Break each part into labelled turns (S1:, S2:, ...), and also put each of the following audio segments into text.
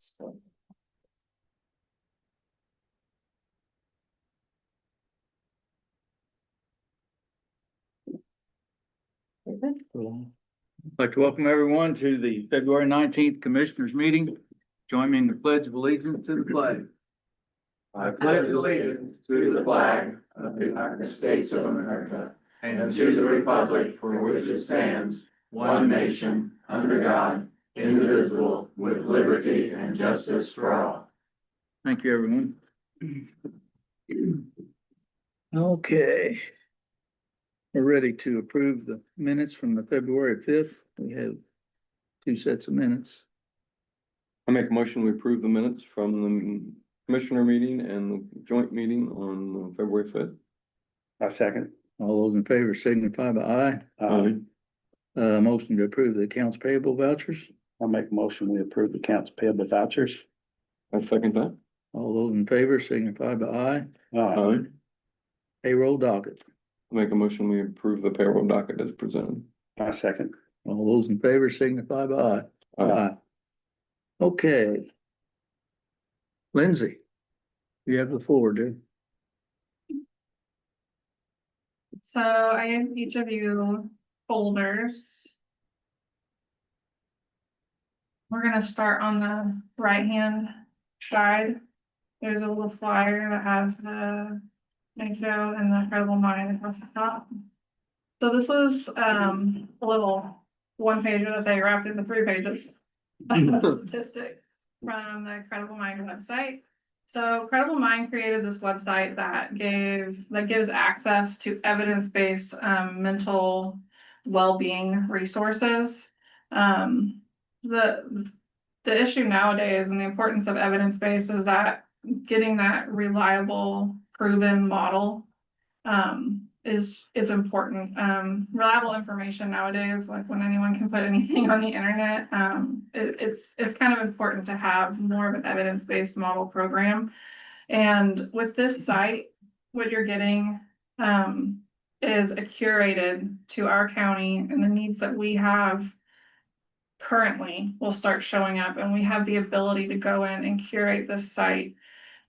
S1: So.
S2: I'd like to welcome everyone to the February 19th Commissioners Meeting. Join me in the Pledge of Allegiance to the flag.
S1: I pledge allegiance to the flag of the United States of America and to the republic for which it stands, one nation, under God, indivisible, with liberty and justice for all.
S2: Thank you, everyone. Okay. We're ready to approve the minutes from the February 5th. We have 2 sets of minutes.
S3: I make a motion, we approve the minutes from the commissioner meeting and the joint meeting on February 5th.
S4: I second.
S2: All those in favor signify by aye. Motion to approve the accounts payable vouchers.
S4: I'll make a motion, we approve the accounts payable vouchers.
S3: I second that.
S2: All those in favor signify by aye.
S3: Aye.
S2: Payroll docket.
S3: I make a motion, we approve the payroll docket as presented.
S4: I second.
S2: All those in favor signify by aye. Okay. Lindsay, you have the floor, dude.
S5: So I gave each of you folders. We're gonna start on the right-hand side. There's a little flyer that has the show and the Incredible Mind across the top. So this was a little one pager that they wrapped into 3 pages of statistics from the Incredible Mind website. So Credible Mind created this website that gives access to evidence-based mental well-being resources. The issue nowadays and the importance of evidence-based is that getting that reliable, proven model is important. Reliable information nowadays, like when anyone can put anything on the internet, it's kind of important to have more of an evidence-based model program. And with this site, what you're getting is a curated to our county, and the needs that we have currently will start showing up, and we have the ability to go in and curate this site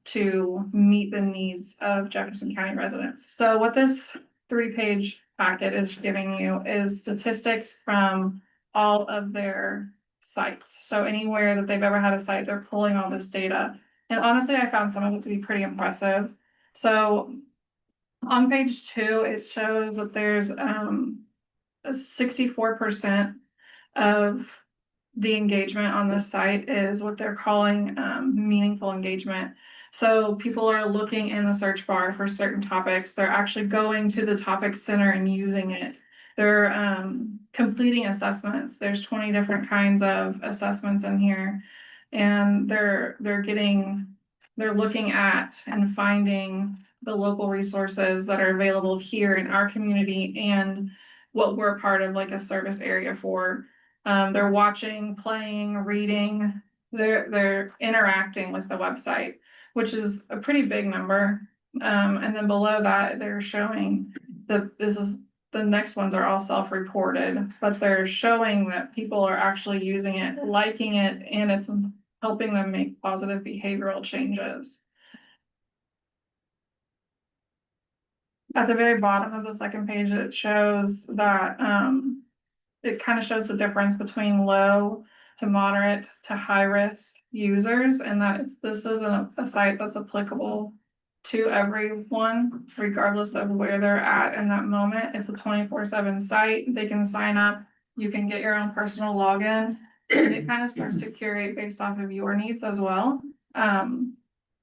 S5: to meet the needs of Jefferson County residents. So what this 3-page packet is giving you is statistics from all of their sites. So anywhere that they've ever had a site, they're pulling all this data. And honestly, I found some of it to be pretty impressive. So on page 2, it shows that there's 64% of the engagement on this site is what they're calling meaningful engagement. So people are looking in the search bar for certain topics. They're actually going to the topic center and using it. They're completing assessments. There's 20 different kinds of assessments in here. And they're looking at and finding the local resources that are available here in our community and what we're part of, like a service area for. They're watching, playing, reading, they're interacting with the website, which is a pretty big number. And then below that, they're showing the next ones are all self-reported, but they're showing that people are actually using it, liking it, and it's helping them make positive behavioral changes. At the very bottom of the second page, it shows that it kind of shows the difference between low to moderate to high risk users, and that this isn't a site that's applicable to everyone, regardless of where they're at in that moment. It's a 24/7 site. They can sign up. You can get your own personal login, and it kind of starts to curate based off of your needs as well.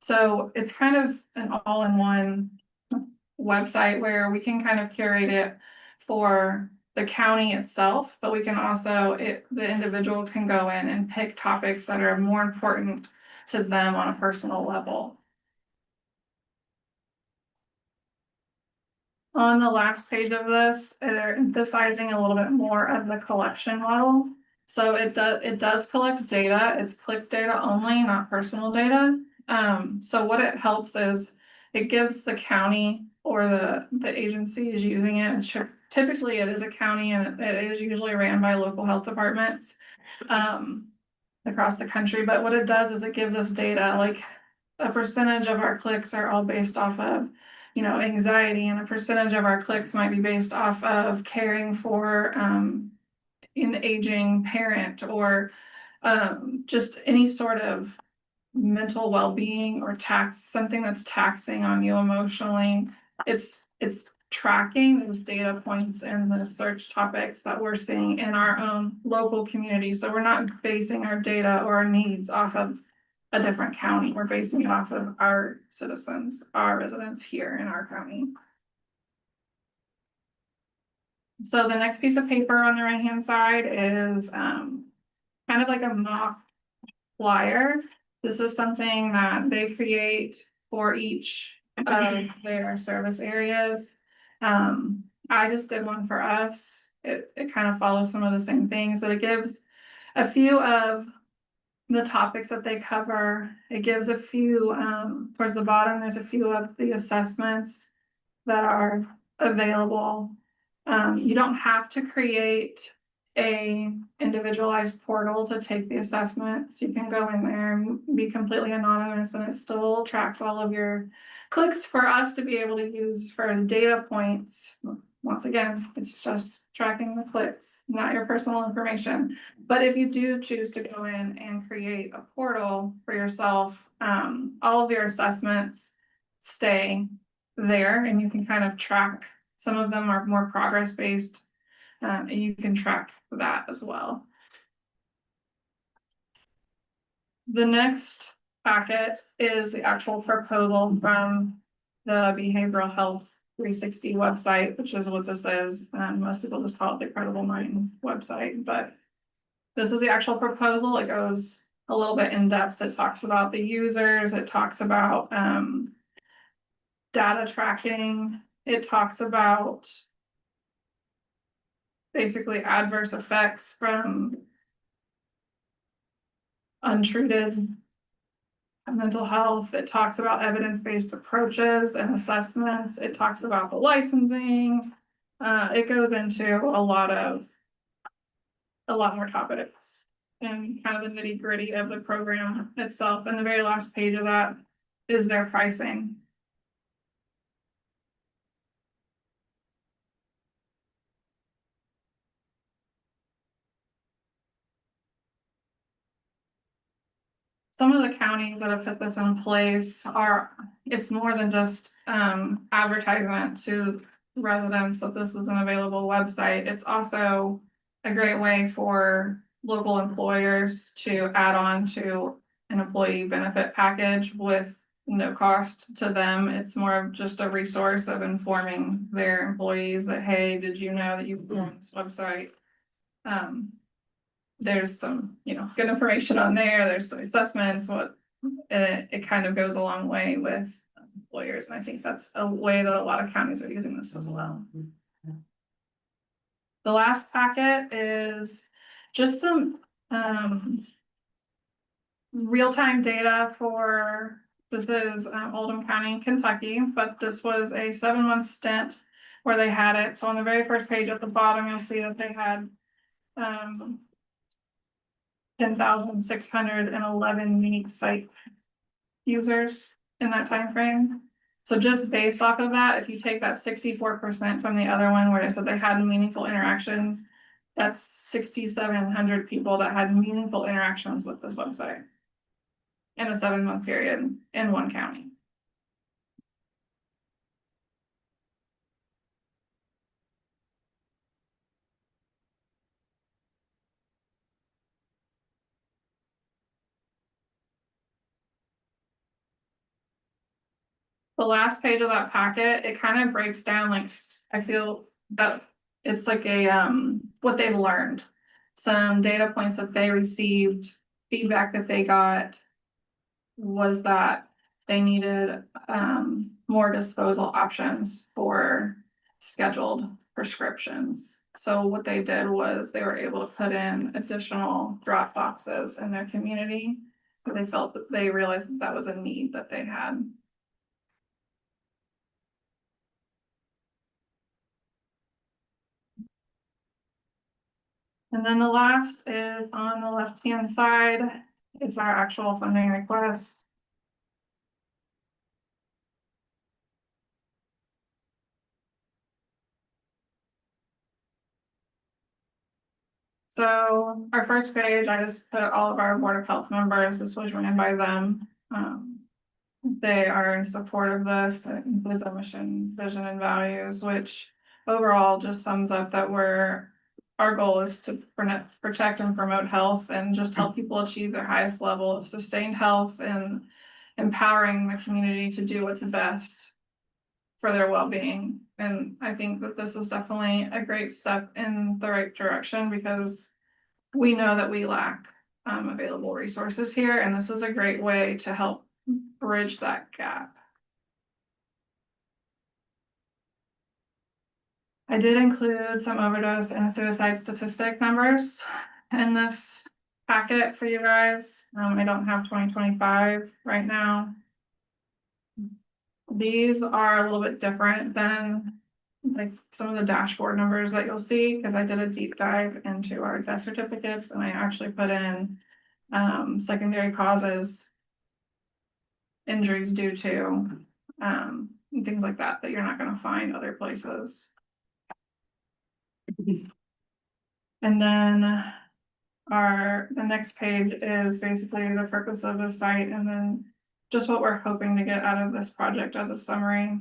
S5: So it's kind of an all-in-one website where we can kind of curate it for the county itself, but we can also, the individual can go in and pick topics that are more important to them on a personal level. On the last page of this, they're emphasizing a little bit more of the collection model. So it does collect data. It's click data only, not personal data. So what it helps is it gives the county or the agencies using it. Typically it is a county, and it is usually ran by local health departments. across the country, but what it does is it gives us data, like a percentage of our clicks are all based off of, you know, anxiety, and a percentage of our clicks might be based off of caring for an aging parent, or just any sort of mental well-being or something that's taxing on you emotionally. It's tracking those data points and the search topics that we're seeing in our own local community. So we're not basing our data or our needs off of a different county. We're basing it off of our citizens, our residents here in our county. So the next piece of paper on the right-hand side is kind of like a mock flyer. This is something that they create for each of their service areas. I just did one for us. It kind of follows some of the same things, but it gives a few of the topics that they cover. It gives a few, towards the bottom, there's a few of the assessments that are available. You don't have to create a individualized portal to take the assessments. You can go in there and be completely anonymous, and it still tracks all of your clicks for us to be able to use for data points. Once again, it's just tracking the clicks, not your personal information. But if you do choose to go in and create a portal for yourself, all of your assessments stay there, and you can kind of track. Some of them are more progress based, and you can track that as well. The next packet is the actual proposal from the Behavioral Health 360 website, which is what this is. Most people just call it the Credible Mind website, but this is the actual proposal. It goes a little bit in depth. It talks about the users. It talks about data tracking. It talks about basically adverse effects from untreated mental health. It talks about evidence-based approaches and assessments. It talks about the licensing. It goes into a lot more topics and kind of the nitty-gritty of the program itself. And the very last page of that is their pricing. Some of the counties that have put this in place it's more than just advertisement to residents that this is an available website. It's also a great way for local employers to add on to an employee benefit package with no cost to them. It's more of just a resource of informing their employees that, hey, did you know that you can go on this website? There's some, good information on there. There's some assessments, it kind of goes a long way with employers. And I think that's a way that a lot of counties are using this as well. The last packet is just some real-time data this is Oldham County, Kentucky, but this was a 7-month stint where they had it. So on the very first page at the bottom, you'll see that they had 10,611 unique site users in that time frame. So just based off of that, if you take that 64% from the other one where they said they had meaningful interactions, that's 6,700 people that had meaningful interactions with this website in a 7-month period in one county. The last page of that packet, it kind of breaks down, like, I feel that it's like what they've learned. Some data points that they received, feedback that they got was that they needed more disposal options for scheduled prescriptions. So what they did was they were able to put in additional drop boxes in their community. They felt that they realized that was a need that they had. And then the last is on the left-hand side, it's our actual funding request. So our first page, I just put all of our Board of Health members, this was written by them. They are in support of this, it includes our mission, vision and values, which overall just sums up that our goal is to protect and promote health and just help people achieve their highest level of sustained health and empowering the community to do what's best for their well-being. And I think that this is definitely a great step in the right direction because we know that we lack available resources here, and this is a great way to help bridge that gap. I did include some overdose and suicide statistic numbers in this packet for you guys. I don't have 2025 right now. These are a little bit different than like some of the dashboard numbers that you'll see, because I did a deep dive into our death certificates and I actually put in secondary causes, injuries due to, and things like that, that you're not gonna find other places. And then the next page is basically the purpose of the site and then just what we're hoping to get out of this project as a summary.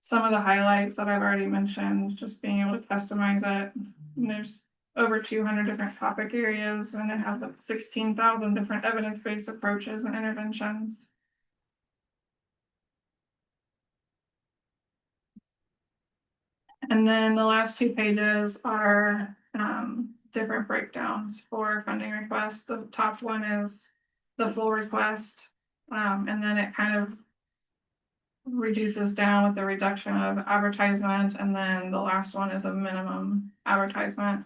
S5: Some of the highlights that I've already mentioned, just being able to customize it. And there's over 200 different topic areas and it has like 16,000 different evidence-based approaches and interventions. And then the last two pages are different breakdowns for funding requests. The top one is the full request, and then it kind of reduces down with the reduction of advertisement, and then the last one is a minimum advertisement.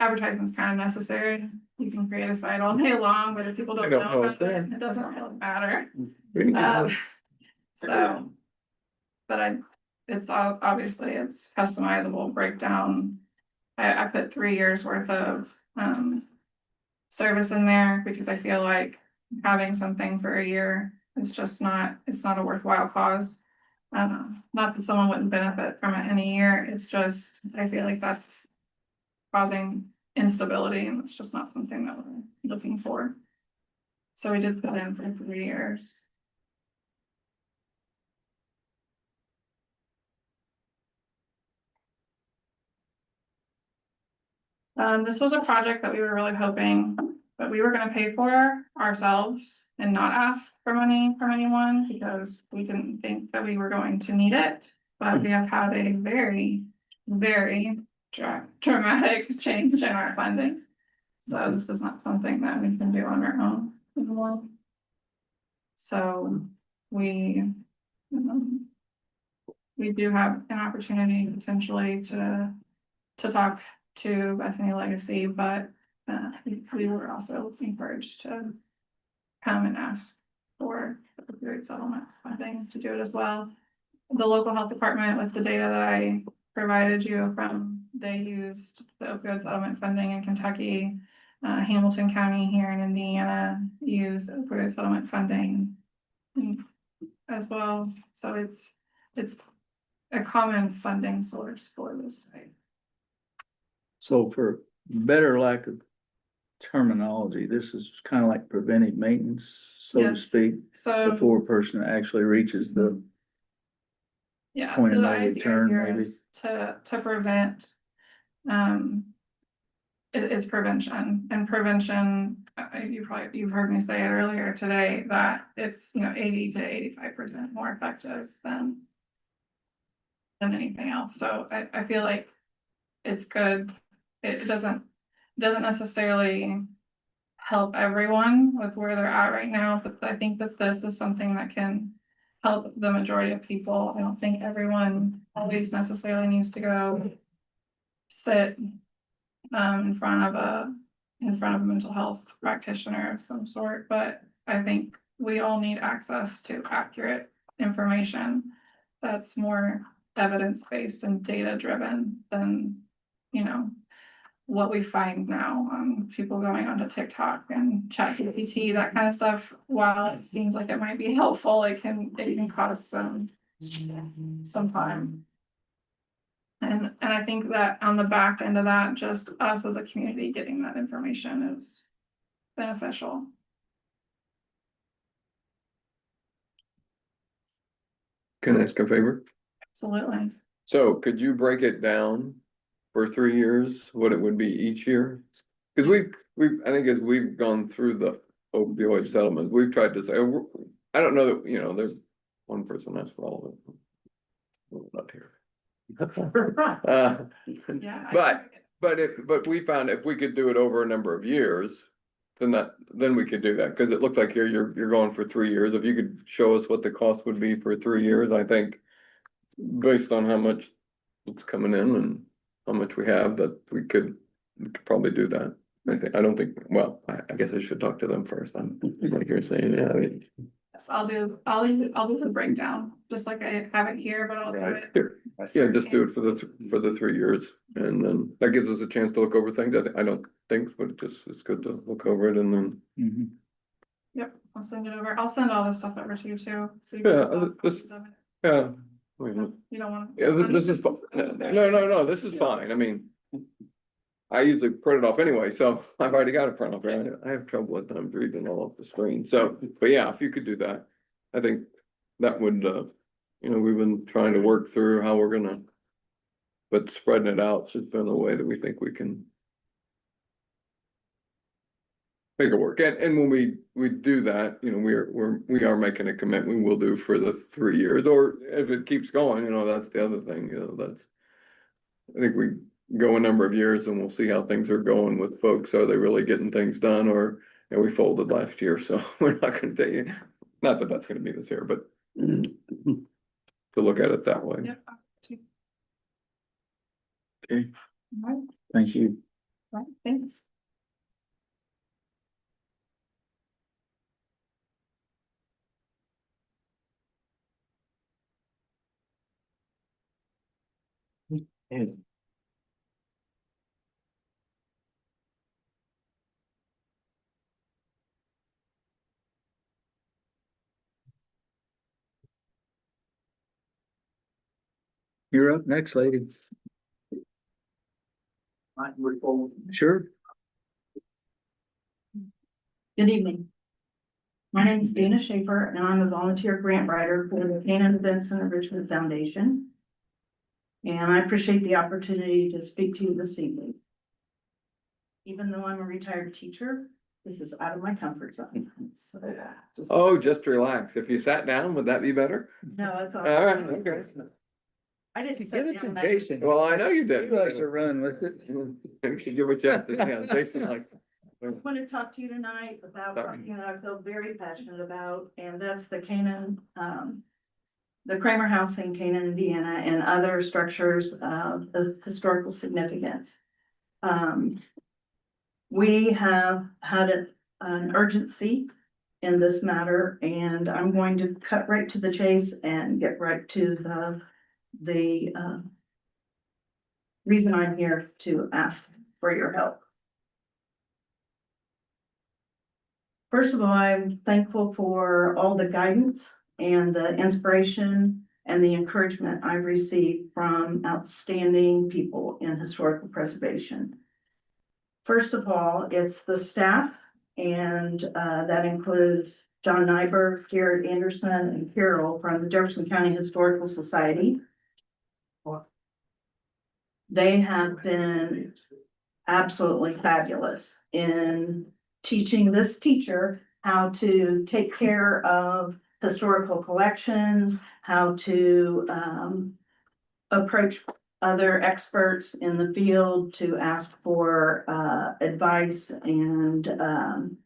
S5: Advertisement's kind of necessary. You can create a site all day long, but if people don't know about it, it doesn't really matter. So, but it's obviously it's customizable breakdown. I put 3 years worth of service in there because I feel like having something for a year is just it's not a worthwhile cause. Not that someone wouldn't benefit from it in a year, it's just, I feel like that's causing instability and it's just not something that we're looking for. So we did put in for 3 years. This was a project that we were really hoping that we were gonna pay for ourselves and not ask for money from anyone because we didn't think that we were going to need it. But we have had a very, very dramatic change in our funding. So this is not something that we can do on our own anymore. So we do have an opportunity potentially to talk to Bethany Legacy, but we were also encouraged to come and ask for the opioid settlement funding to do it as well. The local health department, with the data that I provided you from, they used the opioid settlement funding in Kentucky. Hamilton County here in Indiana used opioid settlement funding as well. So it's a common funding source for this site.
S2: So for better lack of terminology, this is kind of like preventive maintenance, so to
S5: Yes.
S2: speak,
S5: So
S2: before a person actually reaches the
S5: yeah,
S2: point of
S5: so
S2: no
S5: the idea
S2: return,
S5: here
S2: maybe.
S5: is to prevent. It is prevention, and prevention, you've heard me say it earlier today, that it's 80 to 85% more effective than anything else. So I feel like it's good. It doesn't necessarily help everyone with where they're at right now, but I think that this is something that can help the majority of people. I don't think everyone always necessarily needs to go sit in front of a mental health practitioner of some sort, but I think we all need access to accurate information. that's more evidence-based and data-driven than, you know, what we find now, people going onto TikTok and ChatGPT, that kind of stuff. While it seems like it might be helpful, it can cause some time. And I think that on the back end of that, just us as a community getting that information is beneficial.
S3: Can I ask a favor?
S5: Absolutely.
S3: So could you break it down for 3 years, what it would be each year? Cause I think as we've gone through the opioid settlement, we've tried to say, I don't know that, you know, there's one person that's for all of it. Well, not here.
S5: Yeah.
S3: But we found if we could do it over a number of years, then we could do that, cause it looks like here you're going for 3 years. If you could show us what the cost would be for 3 years, I think. Based on how much it's coming in and how much we have, that we could probably do that. I don't think, well, I guess I should talk to them first. I'm like you're saying, yeah, I mean.
S5: Yes, I'll do the breakdown, just like I have it here, but I'll do
S4: Right.
S5: it.
S3: Yeah, just do it for the 3 years, and then that gives us a chance to look over things. I don't think, but it's good to look over it and then.
S2: Mhm.
S5: Yep, I'll send it over. I'll send all this stuff over to you too. So you
S3: Yeah,
S5: guys all have
S3: this-
S5: copies of it.
S3: Yeah. Wait a minute.
S5: You don't want.
S3: Yeah, this is, no, this is fine. I mean. I usually print it off anyway, so I've already got it printed off. I have trouble at times reading all off the screen, so, but yeah, if you could do that. I think that would, you know, we've been trying to work through how we're gonna. But spreading it out's just been the way that we think we can. Make it work, and when we do that, you know, we are making a commitment, we will do for the 3 years, or if it keeps going, you know, that's the other thing, you know, that's. I think we go a number of years and we'll see how things are going with folks, are they really getting things done, or, you know, we folded last year, so we're not gonna tell you, not that that's gonna be this year, but. To look at it that way.
S5: Yep.
S2: Okay,
S5: All right,
S2: thank you.
S5: right, thanks.
S2: You're up next, lady. Sure.
S6: Good evening. My name is Dana Schaefer, and I'm a volunteer grant writer for the Canaan Benson and Richmond Foundation. And I appreciate the opportunity to speak to you this evening. Even though I'm a retired teacher, this is out of my comfort zone. So,
S3: Just relax, if you sat down, would that be better?
S6: No, it's all.
S3: All right, okay.
S6: I didn't.
S2: Give
S6: sit
S2: it to
S6: down.
S2: Jason.
S3: Well, I know you did.
S2: He likes to run with it.
S3: You give what you have to, yeah, Jason like.
S6: I want to talk to you tonight about something that I feel very passionate about, and that's the Canaan, the Kramer House in Canaan, Indiana, and other structures of historical significance. We have had an urgency in this matter, and I'm going to cut right to the chase and get right to the reason I'm here to ask for your help. First of all, I'm thankful for all the guidance and the inspiration and the encouragement I've received from outstanding people in historical preservation. First of all, it's the staff, and that includes John Nyberg, Garrett Anderson, and Carol from the Jefferson County Historical Society. They have been absolutely fabulous in teaching this teacher how to take care of historical collections, how to approach other experts in the field to ask for advice, and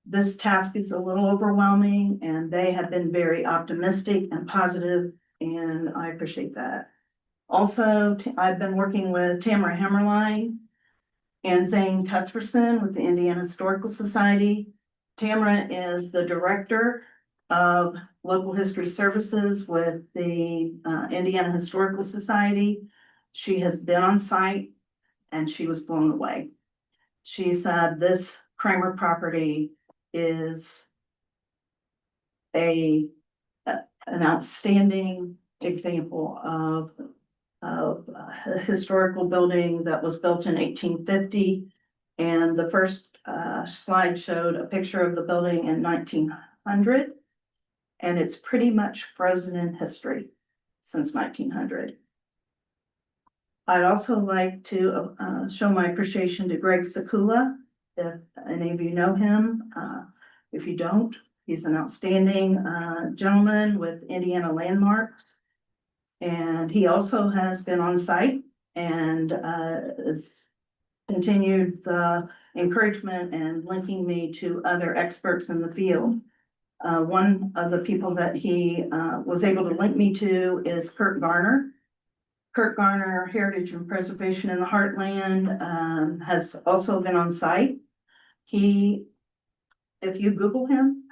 S6: this task is a little overwhelming, and they have been very optimistic and positive, and I appreciate that. Also, I've been working with Tamara Hammerline and Zane Cuthbertson with the Indiana Historical Society. Tamara is the director of Local History Services with the Indiana Historical Society. She has been on site and she was blown away. She said this Kramer property is an outstanding example of a historical building that was built in 1850. And the first slide showed a picture of the building in 1900. And it's pretty much frozen in history since 1900. I'd also like to show my appreciation to Greg Sekula. If any of you know him, if you don't, he's an outstanding gentleman with Indiana Landmarks. And he also has been on site and has continued the encouragement and linking me to other experts in the field. One of the people that he was able to link me to is Kurt Garner. Kurt Garner, Heritage and Preservation in the Heartland, has also been on site. He, if you Google him,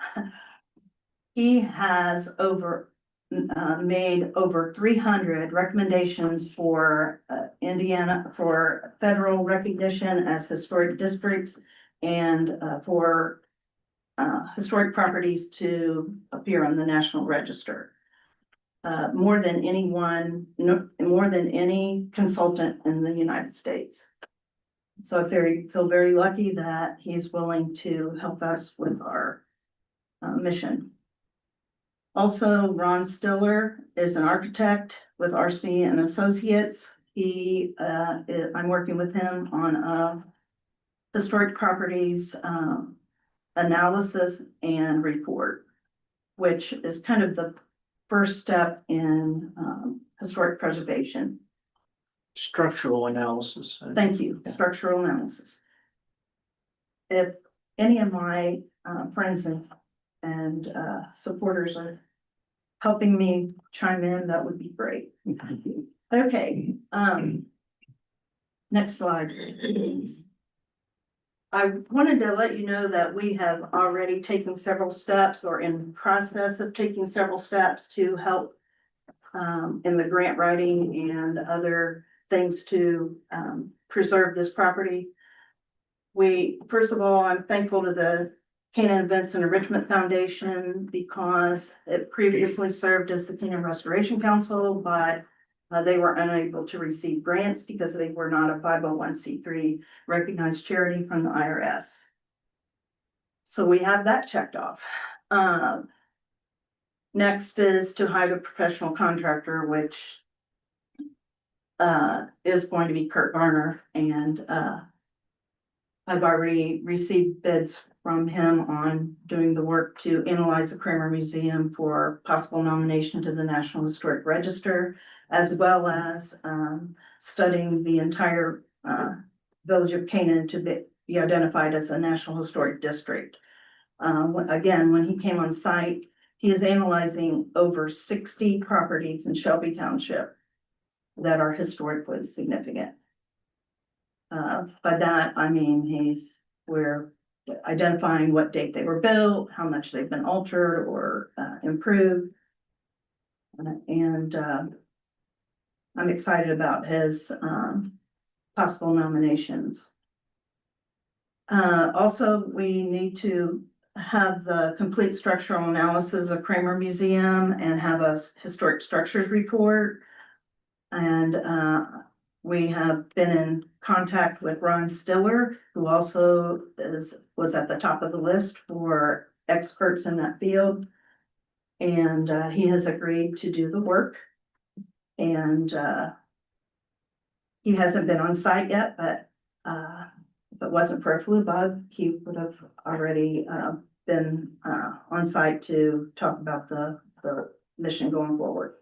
S6: he has made over 300 recommendations for Indiana for federal recognition as historic districts and for historic properties to appear on the National Register. More than anyone, more than any consultant in the United States. So I feel very lucky that he's willing to help us with our mission. Also, Ron Stiller is an architect with RC and Associates. I'm working with him on a historic properties analysis and report, which is kind of the first step in historic preservation.
S1: Structural analysis.
S6: Thank you, structural analysis. If any of my friends and supporters are helping me chime in, that would be great. Okay, next slide, please. I wanted to let you know that we have already taken several steps or in process of taking several steps to help in the grant writing and other things to preserve this property. First of all, I'm thankful to the Canaan Events and Enrichment Foundation because it previously served as the Canaan Restoration Council, but they were unable to receive grants because they were not a 501c3 recognized charity from the IRS. So we have that checked off. Next is to hire a professional contractor, which is going to be Kurt Garner, and I've already received bids from him on doing the work to analyze the Kramer Museum for possible nomination to the National Historic Register, as well as studying the entire village of Canaan to be identified as a National Historic District. Again, when he came on site, he is analyzing over 60 properties in Shelby Township that are historically significant. By that, I mean we're identifying what date they were built, how much they've been altered or improved. And I'm excited about his possible nominations. Also, we need to have the complete structural analysis of Kramer Museum and have a historic structures report. And we have been in contact with Ron Stiller, who also was at the top of the list for experts in that field. And he has agreed to do the work. And he hasn't been on site yet, but if it wasn't for a flu bug, he would have already been on site to talk about the mission going forward.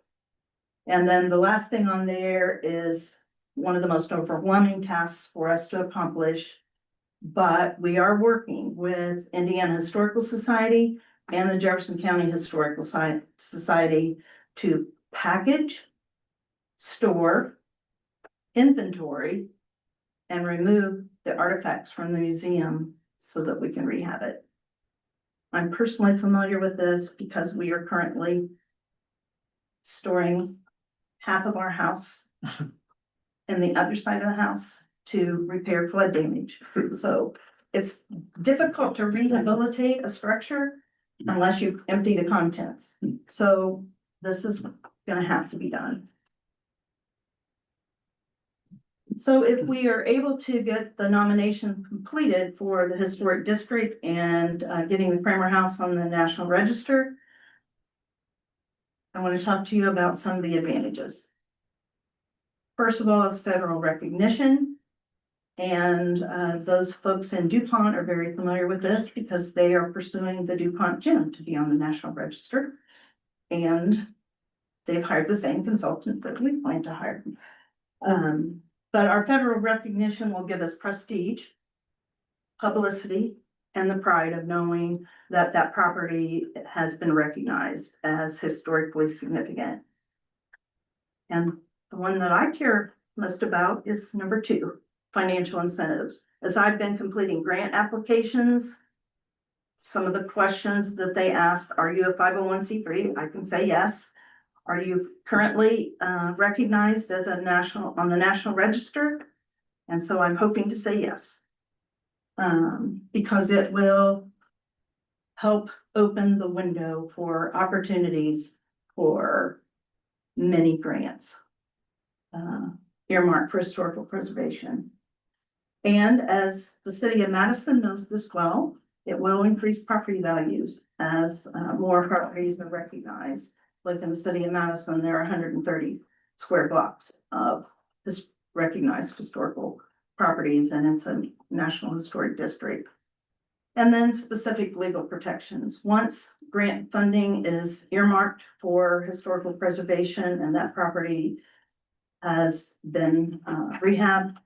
S6: And then the last thing on there is one of the most overwhelming tasks for us to accomplish, but we are working with Indiana Historical Society and the Jefferson County Historical Society to package, store, inventory, and remove the artifacts from the museum so that we can rehab it. I'm personally familiar with this because we are currently storing half of our house and the other side of the house to repair flood damage. So it's difficult to rehabilitate a structure unless you empty the contents. So this is gonna have to be done. So if we are able to get the nomination completed for the historic district and getting the Kramer House on the National Register, I want to talk to you about some of the advantages. First of all, is federal recognition. And those folks in DuPont are very familiar with this because they are pursuing the DuPont gym to be on the National Register. And they've hired the same consultant that we plan to hire. But our federal recognition will give us prestige, publicity, and the pride of knowing that that property has been recognized as historically significant. And the one that I care most about is number 2, financial incentives. As I've been completing grant applications, some of the questions that they ask, are you a 501c3? I can say yes. Are you currently recognized as on the National Register? And so I'm hoping to say yes. Because it will help open the window for opportunities for many grants earmarked for historical preservation. And as the city of Madison knows this well, it will increase property values as more properties are recognized. Like in the city of Madison, there are 130 square blocks of this recognized historical properties, and it's a National Historic District. And then specific legal protections. Once grant funding is earmarked for historical preservation and that property has been rehabbed,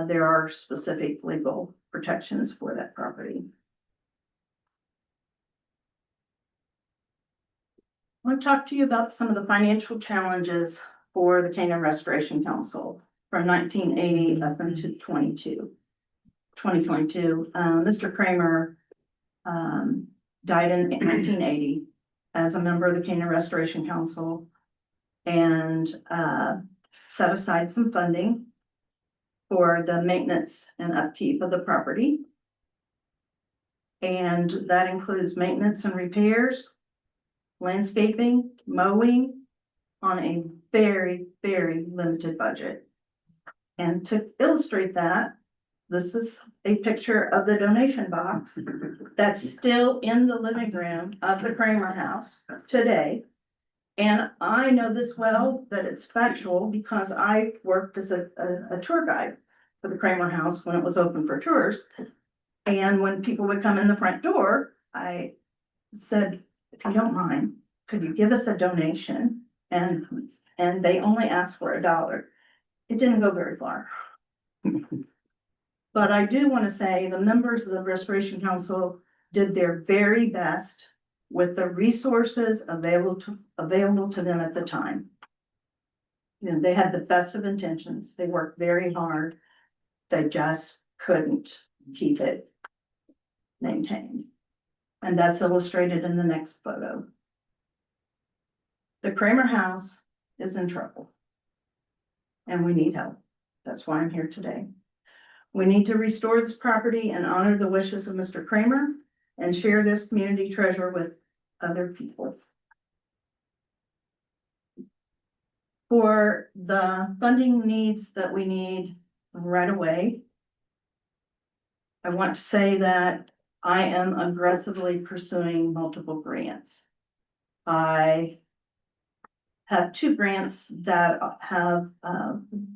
S6: there are specific legal protections for that property. I want to talk to you about some of the financial challenges for the Canaan Restoration Council from 1980 up into 2022. Mr. Kramer died in 1980 as a member of the Canaan Restoration Council and set aside some funding for the maintenance and upkeep of the property. And that includes maintenance and repairs, landscaping, mowing on a very, very limited budget. And to illustrate that, this is a picture of the donation box that's still in the living room of the Kramer House today. And I know this well that it's factual because I worked as a tour guide for the Kramer House when it was open for tours. And when people would come in the front door, I said, if you don't mind, could you give us a donation? And they only asked for $1. It didn't go very far. But I do want to say the members of the Restoration Council did their very best with the resources available to them at the time. You know, they had the best of intentions. They worked very hard. They just couldn't keep it maintained. And that's illustrated in the next photo. The Kramer House is in trouble. And we need help. That's why I'm here today. We need to restore this property and honor the wishes of Mr. Kramer and share this community treasure with other people. For the funding needs that we need right away, I want to say that I am aggressively pursuing multiple grants. I have 2 grants that have,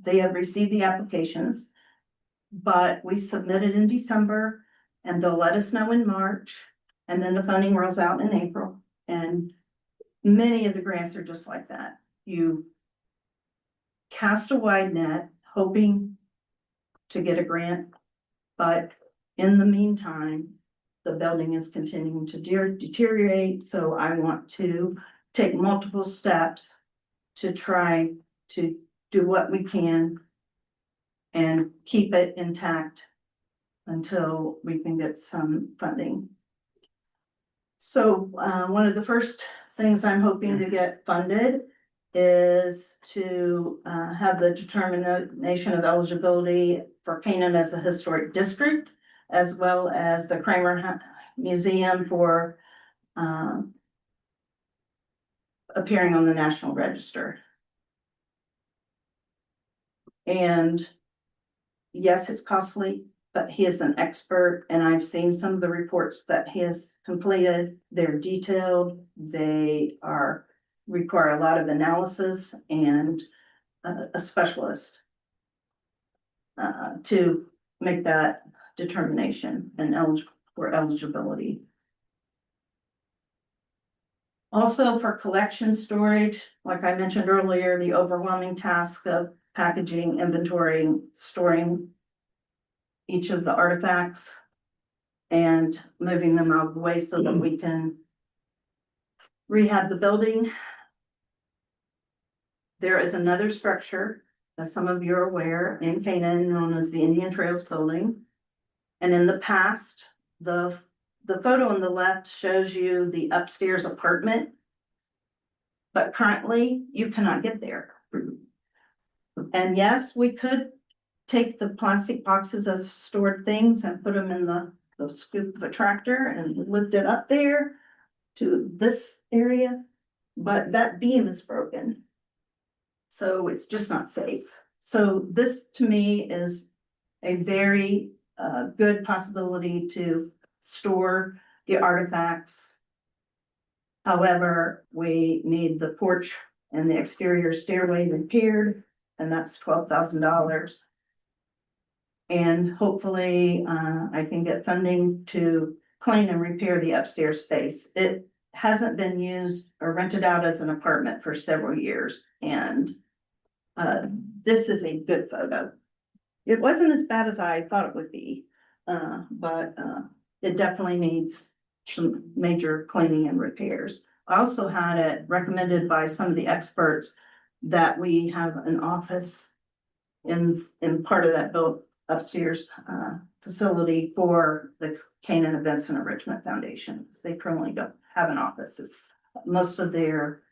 S6: they have received the applications, but we submitted in December and they'll let us know in March. And then the funding rolls out in April. And many of the grants are just like that. You cast a wide net hoping to get a grant, but in the meantime, the building is continuing to deteriorate. So I want to take multiple steps to try to do what we can and keep it intact until we can get some funding. So, one of the first things I'm hoping to get funded is to, have the determination of eligibility for Canaan as a historic district, as well as the Museum for, appearing on the National Register. And yes, it's costly, but he is an expert, and I've seen some of the reports that he has completed. They're detailed, they require a lot of analysis and a specialist to make that determination and for eligibility. Also for collection storage, like I mentioned earlier, the overwhelming task of packaging, inventorying, storing each of the artifacts and moving them out of the way so that we can rehab the building. There is another structure, as some of you are aware, in Canaan, known as the Indian Trails Building. And in the past, the photo on the left shows you the upstairs apartment. But currently, you cannot get there. And yes, we could take the plastic boxes of stored things and put them in the scoop of a tractor and lift it up there to this area, but that beam is broken. So it's just not safe. So this to me is a very good possibility to store the artifacts. However, we need the porch and the exterior stairway repaired, and that's $12,000. And hopefully, I can get funding to clean and repair the upstairs space. It hasn't been used or rented out as an apartment for several years, and this is a good photo. It wasn't as bad as I thought it would be, but it definitely needs some major cleaning and repairs. I also had it recommended by some of the experts that we have an office in part of that built upstairs facility for the Canaan Events and Enrichment Foundation. They currently don't have an office. Most of their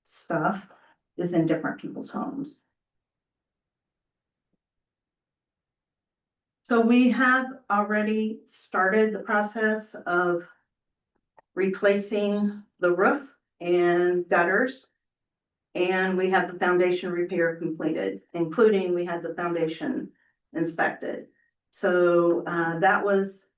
S6: stuff is in different people's homes. So we have already started the process of replacing the roof and gutters. And we have the foundation repair completed, including we had the foundation inspected. So that was,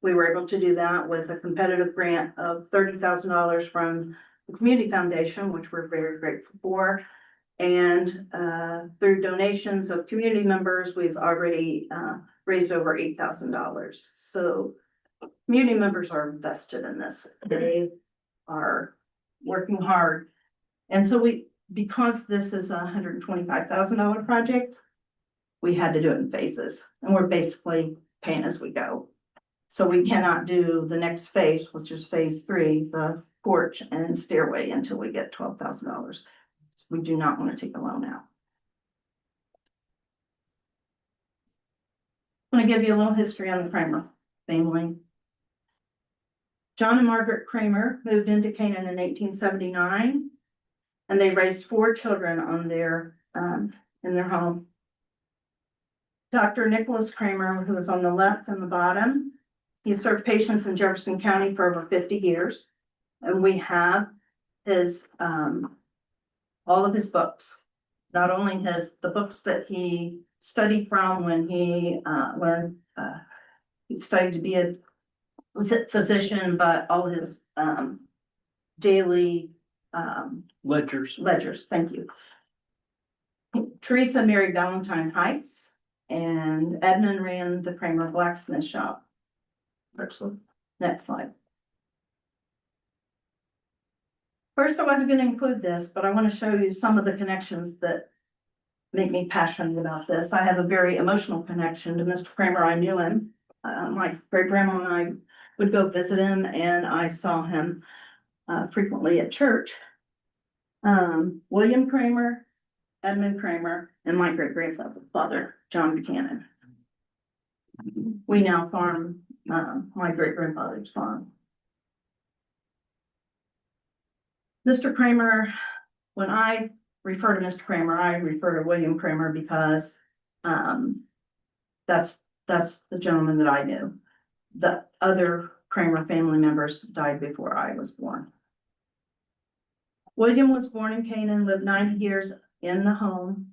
S6: we were able to do that with a competitive grant of $30,000 from the Community Foundation, which we're very grateful for. And through donations of community members, we've already raised over $8,000. So community members are invested in this. They are working hard. And so because this is a $125,000 project, we had to do it in phases, and we're basically paying as we go. So we cannot do the next phase, which is phase 3, the porch and stairway, until we get $12,000. We do not want to take a loan out. I'm going to give you a little history on the Kramer family. John and Margaret Kramer moved into Canaan in 1879, and they raised 4 children on their in their home. Dr. Nicholas Kramer, who is on the left and the bottom, he served patients in Jefferson County for over 50 years, and we have his all of his books. Not only the books that he studied from when he learned he studied to be a physician, but all his daily ledgers. Thank you. Teresa married Valentine Heights, and Edmund ran the Kramer blacksmith shop.
S1: Excellent.
S6: Next slide. First, I wasn't going to include this, but I want to show you some of the connections that make me passionate about this. I have a very emotional connection to Mr. Kramer. I knew him. My great grandma and I would go visit him, and I saw him frequently at church. William Kramer, Edmund Kramer, and my great grandfather, John Buchanan. We now farm my great grandfather's farm. Mr. Kramer, when I refer to Mr. Kramer, I refer to William Kramer because, that's the gentleman that I knew. The other Kramer family members died before I was born. William was born in Canaan, lived 90 years in the home.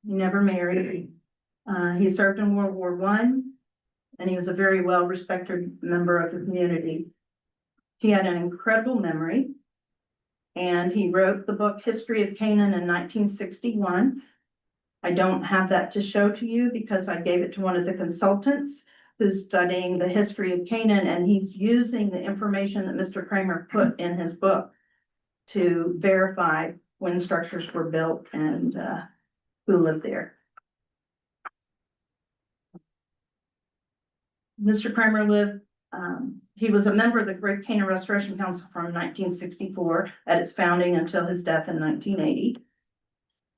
S6: He never married. He served in World War I, and he was a very well-respected member of the community. He had an incredible memory, and he wrote the book History of Canaan in 1961. I don't have that to show to you because I gave it to one of the consultants who's studying the history of Canaan, and he's using the information that Mr. Kramer put in his book to verify when structures were built and who lived there. Mr. Kramer lived, he was a member of the Great Canaan Restoration Council from 1964 at its founding until his death in 1980.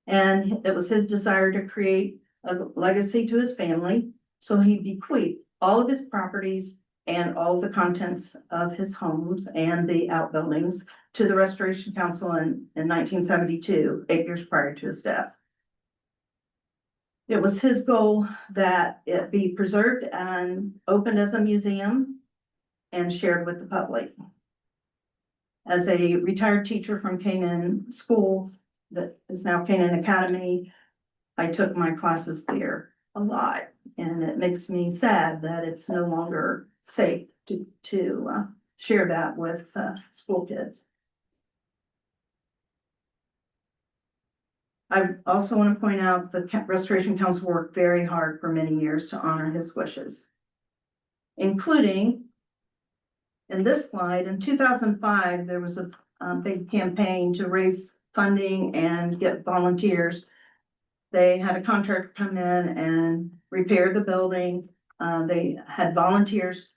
S6: And it was his desire to create a legacy to his family, so he bequeathed all of his properties and all the contents of his homes and the outbuildings to the Restoration Council in 1972, 8 years prior to his death. It was his goal that it be preserved and opened as a museum and shared with the public. As a retired teacher from Canaan School, that is now Canaan Academy, I took my classes there a lot, and it makes me sad that it's no longer safe to share that with school kids. I also want to point out the Restoration Council worked very hard for many years to honor his wishes, including in this slide, in 2005, there was a big campaign to raise funding and get volunteers. They had a contractor come in and repair the building. They had volunteers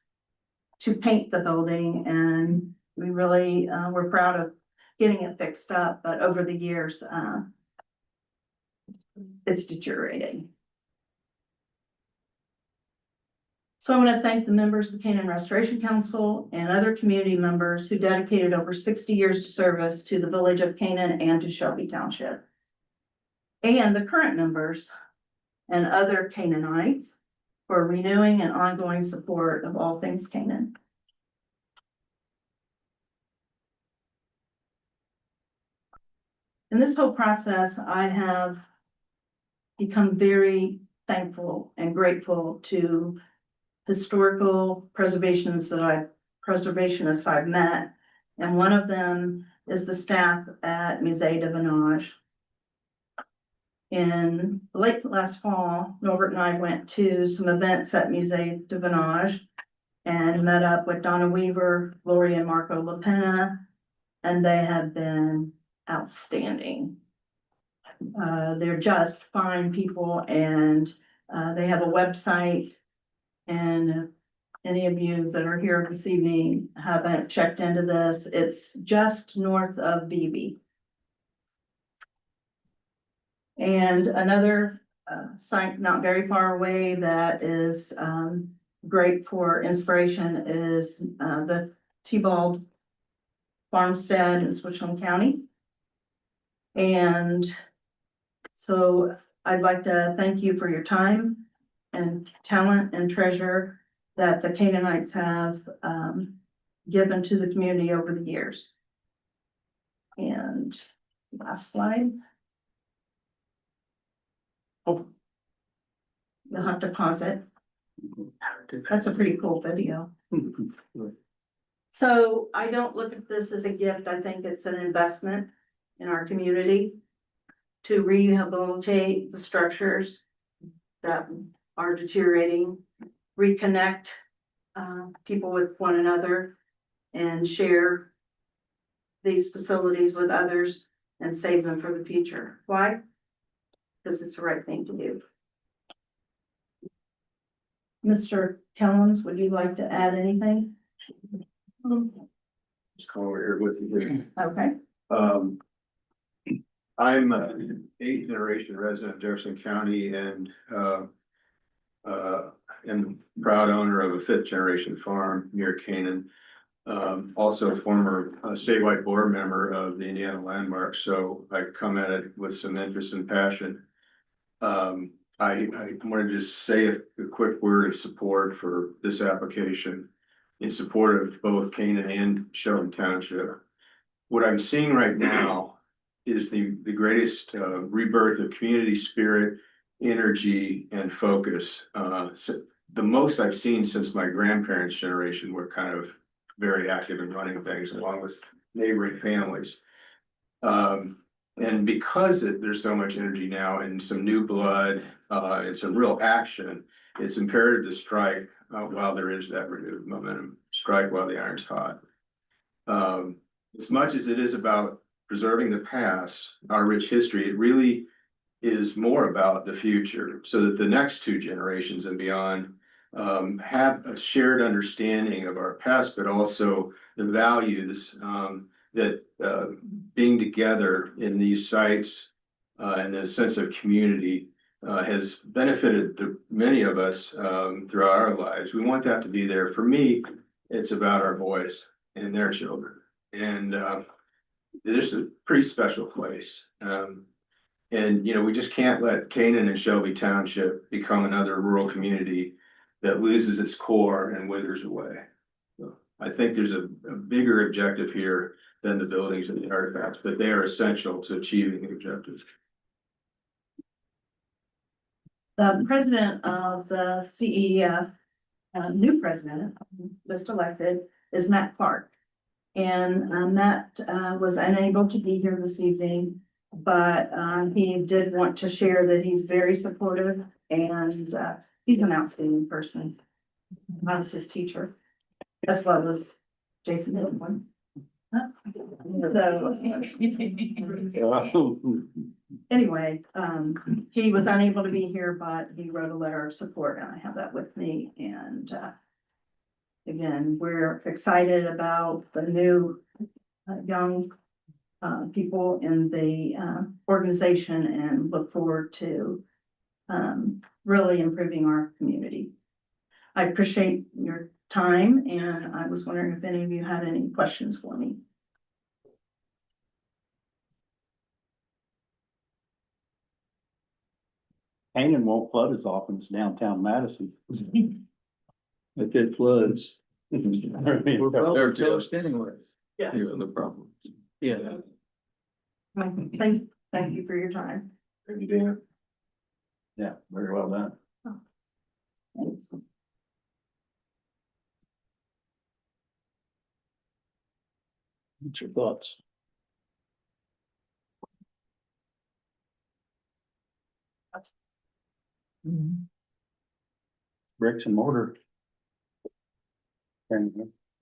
S6: to paint the building, and we really were proud of getting it fixed up, but over the years, it's deteriorating. So I want to thank the members of the Canaan Restoration Council and other community members who dedicated over 60 years of service to the village of Canaan and to Shelby Township. And the current members and other Canaanites for renewing and ongoing support of all things Canaan. In this whole process, I have become very thankful and grateful to historical preservationists I've met, and one of them is the staff at Musée de Venage. In late last fall, Norbert and I went to some events at Musée de Venage and met up with Donna Weaver, Lori and Marco LaPena, and they have been outstanding. They're just fine people, and they have a website. And if any of you that are here this evening haven't checked into this, it's just north of Beebe. And another site not very far away that is great for inspiration is the Tebald Farmstead in Switzerland County. And so I'd like to thank you for your time and talent and treasure that the Canaanites have given to the community over the years. And last slide. Oh, you'll have to pause it. That's a pretty cool video. So I don't look at this as a gift. I think it's an investment in our community to rehabilitate the structures that are deteriorating, reconnect people with one another, and share these facilities with others and save them for the future. Why? Because it's the right thing to do. Mr. Kellums, would you like to add anything?
S7: Just come over here with you.
S6: Okay.
S7: I'm an 8th generation resident of Jefferson County and am proud owner of a 5th generation farm near Canaan. Also a former statewide board member of the Indiana Landmarks, so I come at it with some interest and passion. I wanted to just say a quick word of support for this application in support of both Canaan and Shelby Township. What I'm seeing right now is the greatest rebirth of community spirit, energy, and focus. The most I've seen since my grandparents' generation were kind of very active in running things along with neighboring families. And because there's so much energy now and some new blood and some real action, it's imperative to strike while there is that renewed momentum. Strike while the iron's hot. As much as it is about preserving the past, our rich history, it really is more about the future, so that the next two generations and beyond have a shared understanding of our past, but also the values that being together in these sites and the sense of community has benefited many of us throughout our lives. We want that to be there. For me, it's about our boys and their children. And this is a pretty special place. And, you know, we just can't let Canaan and Shelby Township become another rural community that loses its core and withers away. So I think there's a bigger objective here than the buildings and the artifacts, but they are essential to achieving the objectives.
S6: The president of the CEF, new president, just elected, is Matt Clark. And Matt was unable to be here this evening, but he did want to share that he's very supportive and he's an outstanding person. I was his teacher, as well as Jason Middleton. So anyway, he was unable to be here, but he wrote a letter of support and I have that with me. And again, we're excited about the new young people in the organization and look forward to really improving our community. I appreciate your time and I was wondering if any of you had any questions for me.
S4: Canaan won't flood as often as downtown Madison.
S2: If it floods, we're
S3: They're
S2: probably
S3: just-
S2: toast anyways.
S3: You know, the problem.
S2: Yeah.
S6: Thank you for your time.
S7: Thank you, Dan.
S4: Yeah, very well done.
S6: Thanks.
S2: What's your thoughts?
S4: Bricks and mortar. And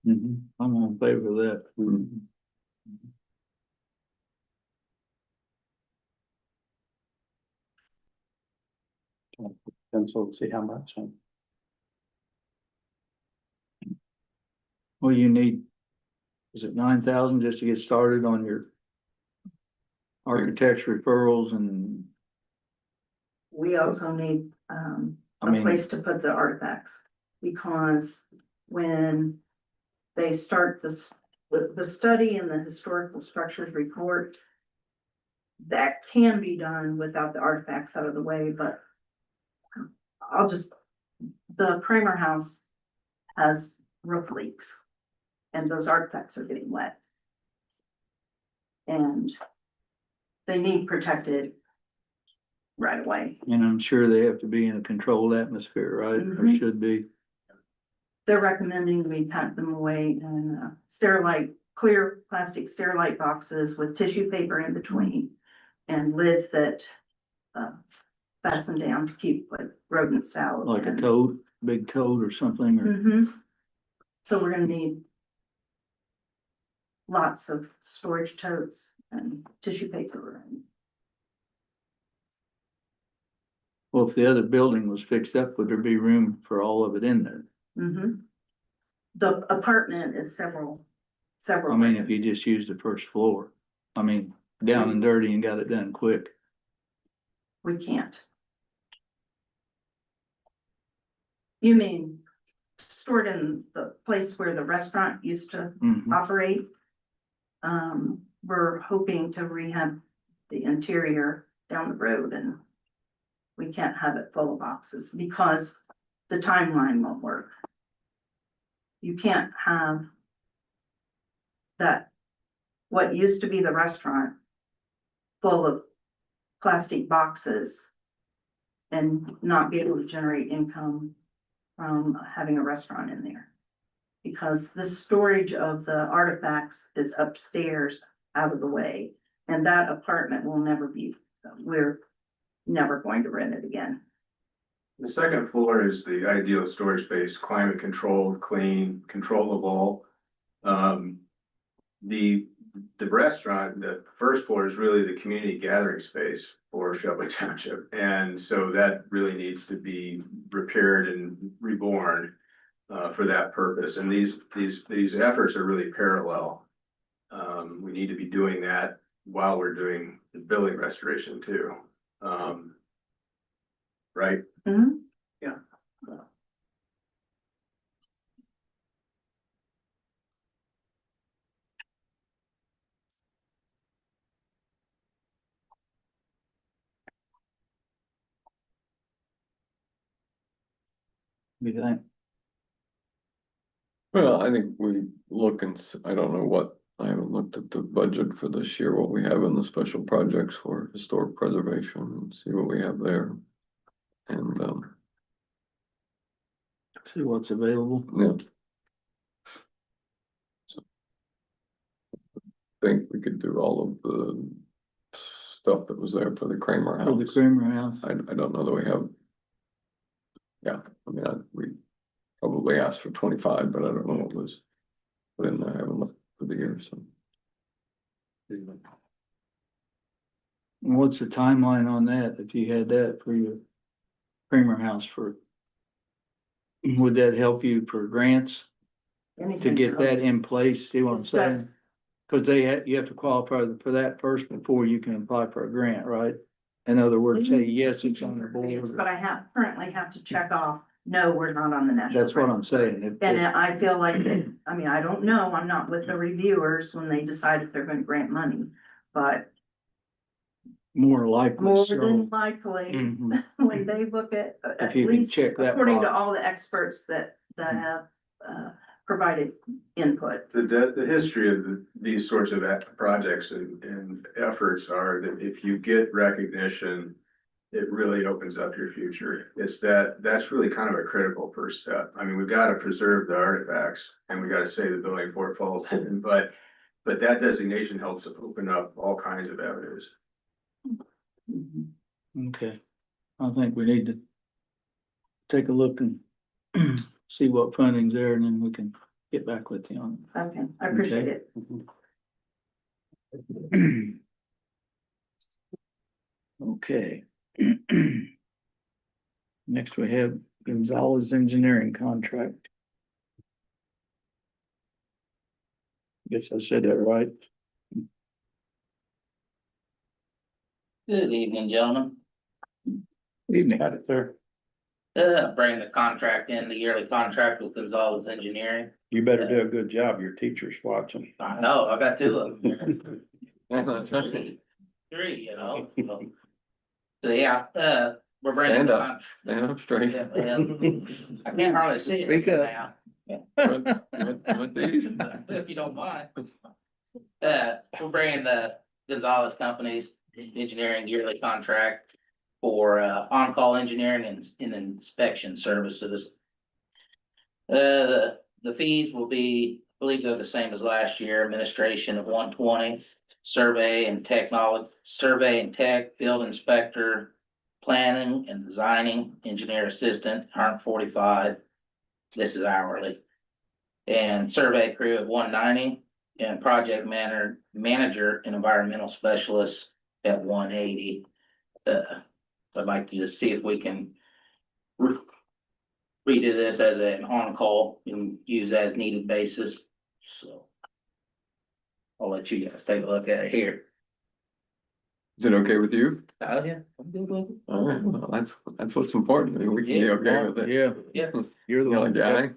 S2: I'm in favor of that.
S4: pencil, see how much.
S2: Well, you need, is it 9,000 just to get started on your architect's referrals and,
S6: We also need
S2: I
S6: a
S2: mean,
S6: place to put the artifacts, because when they start the study and the historical structures report, that can be done without the artifacts out of the way, but the Kramer house has roof leaks and those artifacts are getting wet. And they need protected right away.
S2: and I'm sure they have to be in a controlled atmosphere, right? Or
S6: Mhm.
S2: should be.
S6: They're recommending we pack them away in sterilite, clear plastic sterilite boxes with tissue paper in between and lids that fasten down to keep like rodents out.
S2: Like a
S6: and-
S2: toad, big toad or something, or
S6: Mhm. So we're gonna need lots of storage totes and tissue paper and
S2: well, if the other building was fixed up, would there be room for all of it in there?
S6: The apartment is several.
S2: I mean, if you just used the first floor, I mean, down and dirty and got it done quick.
S6: We can't. You mean stored in the place where the restaurant used to
S2: Mhm.
S6: operate. We're hoping to rehab the interior down the road, and we can't have it full of boxes because the timeline won't work. You can't have that, what used to be the restaurant full of plastic boxes and not be able to generate income from having a restaurant in there. Because the storage of the artifacts is upstairs out of the way, and that apartment will never be, we're never going to rent it again.
S7: The second floor is the ideal storage space, climate controlled, clean, controllable. The restaurant, the first floor is really the community gathering space for Shelby Township. And so that really needs to be repaired and reborn for that purpose. And these efforts are really parallel. We need to be doing that while we're doing the building restoration too. Right?
S6: Mhm.
S7: Yeah.
S2: What do you think?
S3: Well, I think we look and, I don't know what, I haven't looked at the budget for this year, what we have in the special projects for historic preservation, and see what we have there. And,
S2: See what's available.
S3: yeah. So, I think we could do all of the stuff that was there for the Kramer
S2: For the
S3: House.
S2: Kramer House.
S3: I don't know that we have. Yeah, I mean, we probably asked for 25, but I don't know what was put in there. I haven't looked for the year, so.
S2: And what's the timeline on that, if you had that for your Kramer House for? Would that help you for grants to
S6: Anything
S2: get that
S6: else?
S2: in place, see what I'm
S6: It's just-
S2: saying? Cause you have to qualify for that first before you can apply for a grant, right? In other words, say, yes, it's on the
S6: Yes,
S2: board.
S6: but I currently have to check off, no, we're not on the national.
S2: That's what I'm
S6: register.
S2: saying. If-
S6: And I feel like, I mean, I don't know, I'm not with the reviewers when they decide if they're gonna grant money, but
S2: More likely,
S6: more
S2: so.
S6: than likely,
S2: Mhm.
S6: when they look at
S2: If you can
S6: least
S2: check that
S6: according to
S2: box.
S6: all the experts that have provided input.
S7: The history of these sorts of projects and efforts are that if you get recognition, it really opens up your future. That's really kind of a critical first step. I mean, we've got to preserve the artifacts and we got to say the building before it falls in, but that designation helps open up all kinds of avenues.
S2: Okay, I think we need to take a look and see what funding's there, and then we can get back with you on
S6: Okay, I appreciate it.
S2: it. Okay. Next, we have Gonzalez Engineering Contract. Guess I said that right.
S8: Good evening, gentlemen.
S2: Evening.
S4: Got it, sir.
S8: Bring the contract in, the yearly contract with Gonzalez Engineering.
S4: You better do a good job. Your teacher's watching.
S8: I know, I got two of them.
S3: Yeah, that's right.
S8: Three, you know. So, yeah, we're bringing
S3: Stand
S8: the
S3: up. Stand up straight.
S8: Yeah, well, I can't hardly see it
S2: Speak up.
S8: now.
S3: With these?
S8: If you don't mind. We're bringing the Gonzalez Companies engineering yearly contract for on-call engineering and inspection services. The fees will be, I believe they're the same as last year, administration of 120, survey and tech, field inspector, planning and designing, engineer assistant, 145. This is hourly. And survey crew at 190, and project manager and environmental specialist at 180. I'd like to just see if we can redo this as an on-call and use as needed basis, so. I'll let you guys take a look at it here.
S3: Is it okay with you?
S8: Oh, yeah. I'm good with it.
S3: All right, well, that's what's important. I mean, we can be
S8: Yeah.
S3: okay with it.
S2: Yeah,
S8: Yeah.
S2: you're the
S3: You
S2: one.
S3: like guy?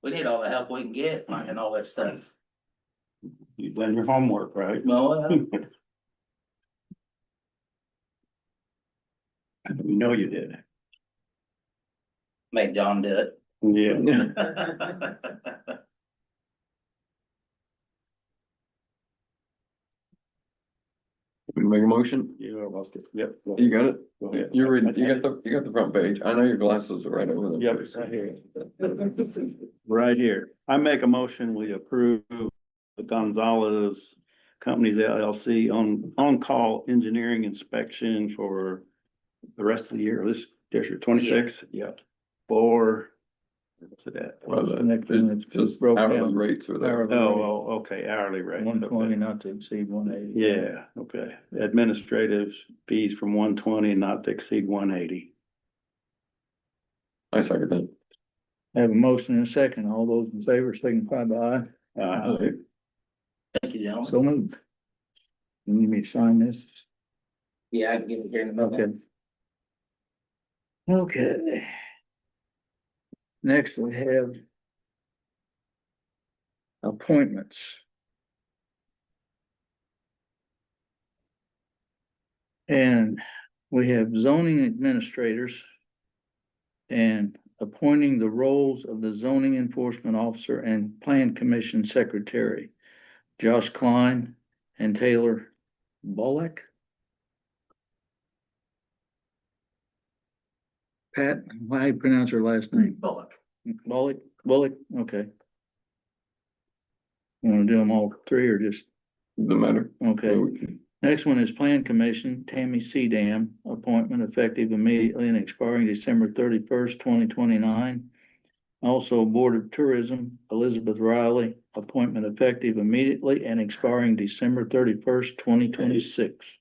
S8: We need all the help we can get, finding all that stuff.
S4: You've done your homework, right?
S8: Well,
S4: We know you did.
S8: make John do it.
S4: Yeah.
S3: We make a motion?
S4: You lost it. Yep.
S3: You got it?
S4: Go ahead.
S3: You're reading, you got the front page. I know your glasses are right over there.
S4: Yep, right here. Right here. I make a motion, we approve the Gonzalez Companies LLC on-call engineering inspection for the rest of the year, this district 26, yep. For, what's it at?
S3: Well,
S2: The next one,
S3: it's
S2: it's
S3: just
S2: broke
S3: hourly
S2: down.
S3: rates are there.
S4: Oh, okay, hourly rate.
S2: 120
S4: okay.
S2: not to exceed 180.
S4: Yeah, okay. Administrative fees from 120 not to exceed 180.
S3: I second that.
S2: Have a motion and a second. All those in favor signify by aye.
S8: Thank you, gentlemen.
S2: So moved. You need me to sign this?
S8: Yeah, I can get it here in a minute.
S2: Okay. Okay. Next we have appointments. And we have zoning administrators and appointing the roles of the zoning enforcement officer and plan commission secretary, Josh Klein and Taylor Bullock. Pat, how do you pronounce her last name?
S9: Bullock.
S2: Bullock, okay. You wanna do them all three or just,
S3: The matter.
S2: okay. Next one is Plan Commission, Tammy Cedam, appointment effective immediately and expiring December 31st, 2029. Also Board of Tourism, Elizabeth Riley, appointment effective immediately and expiring December 31st, 2026.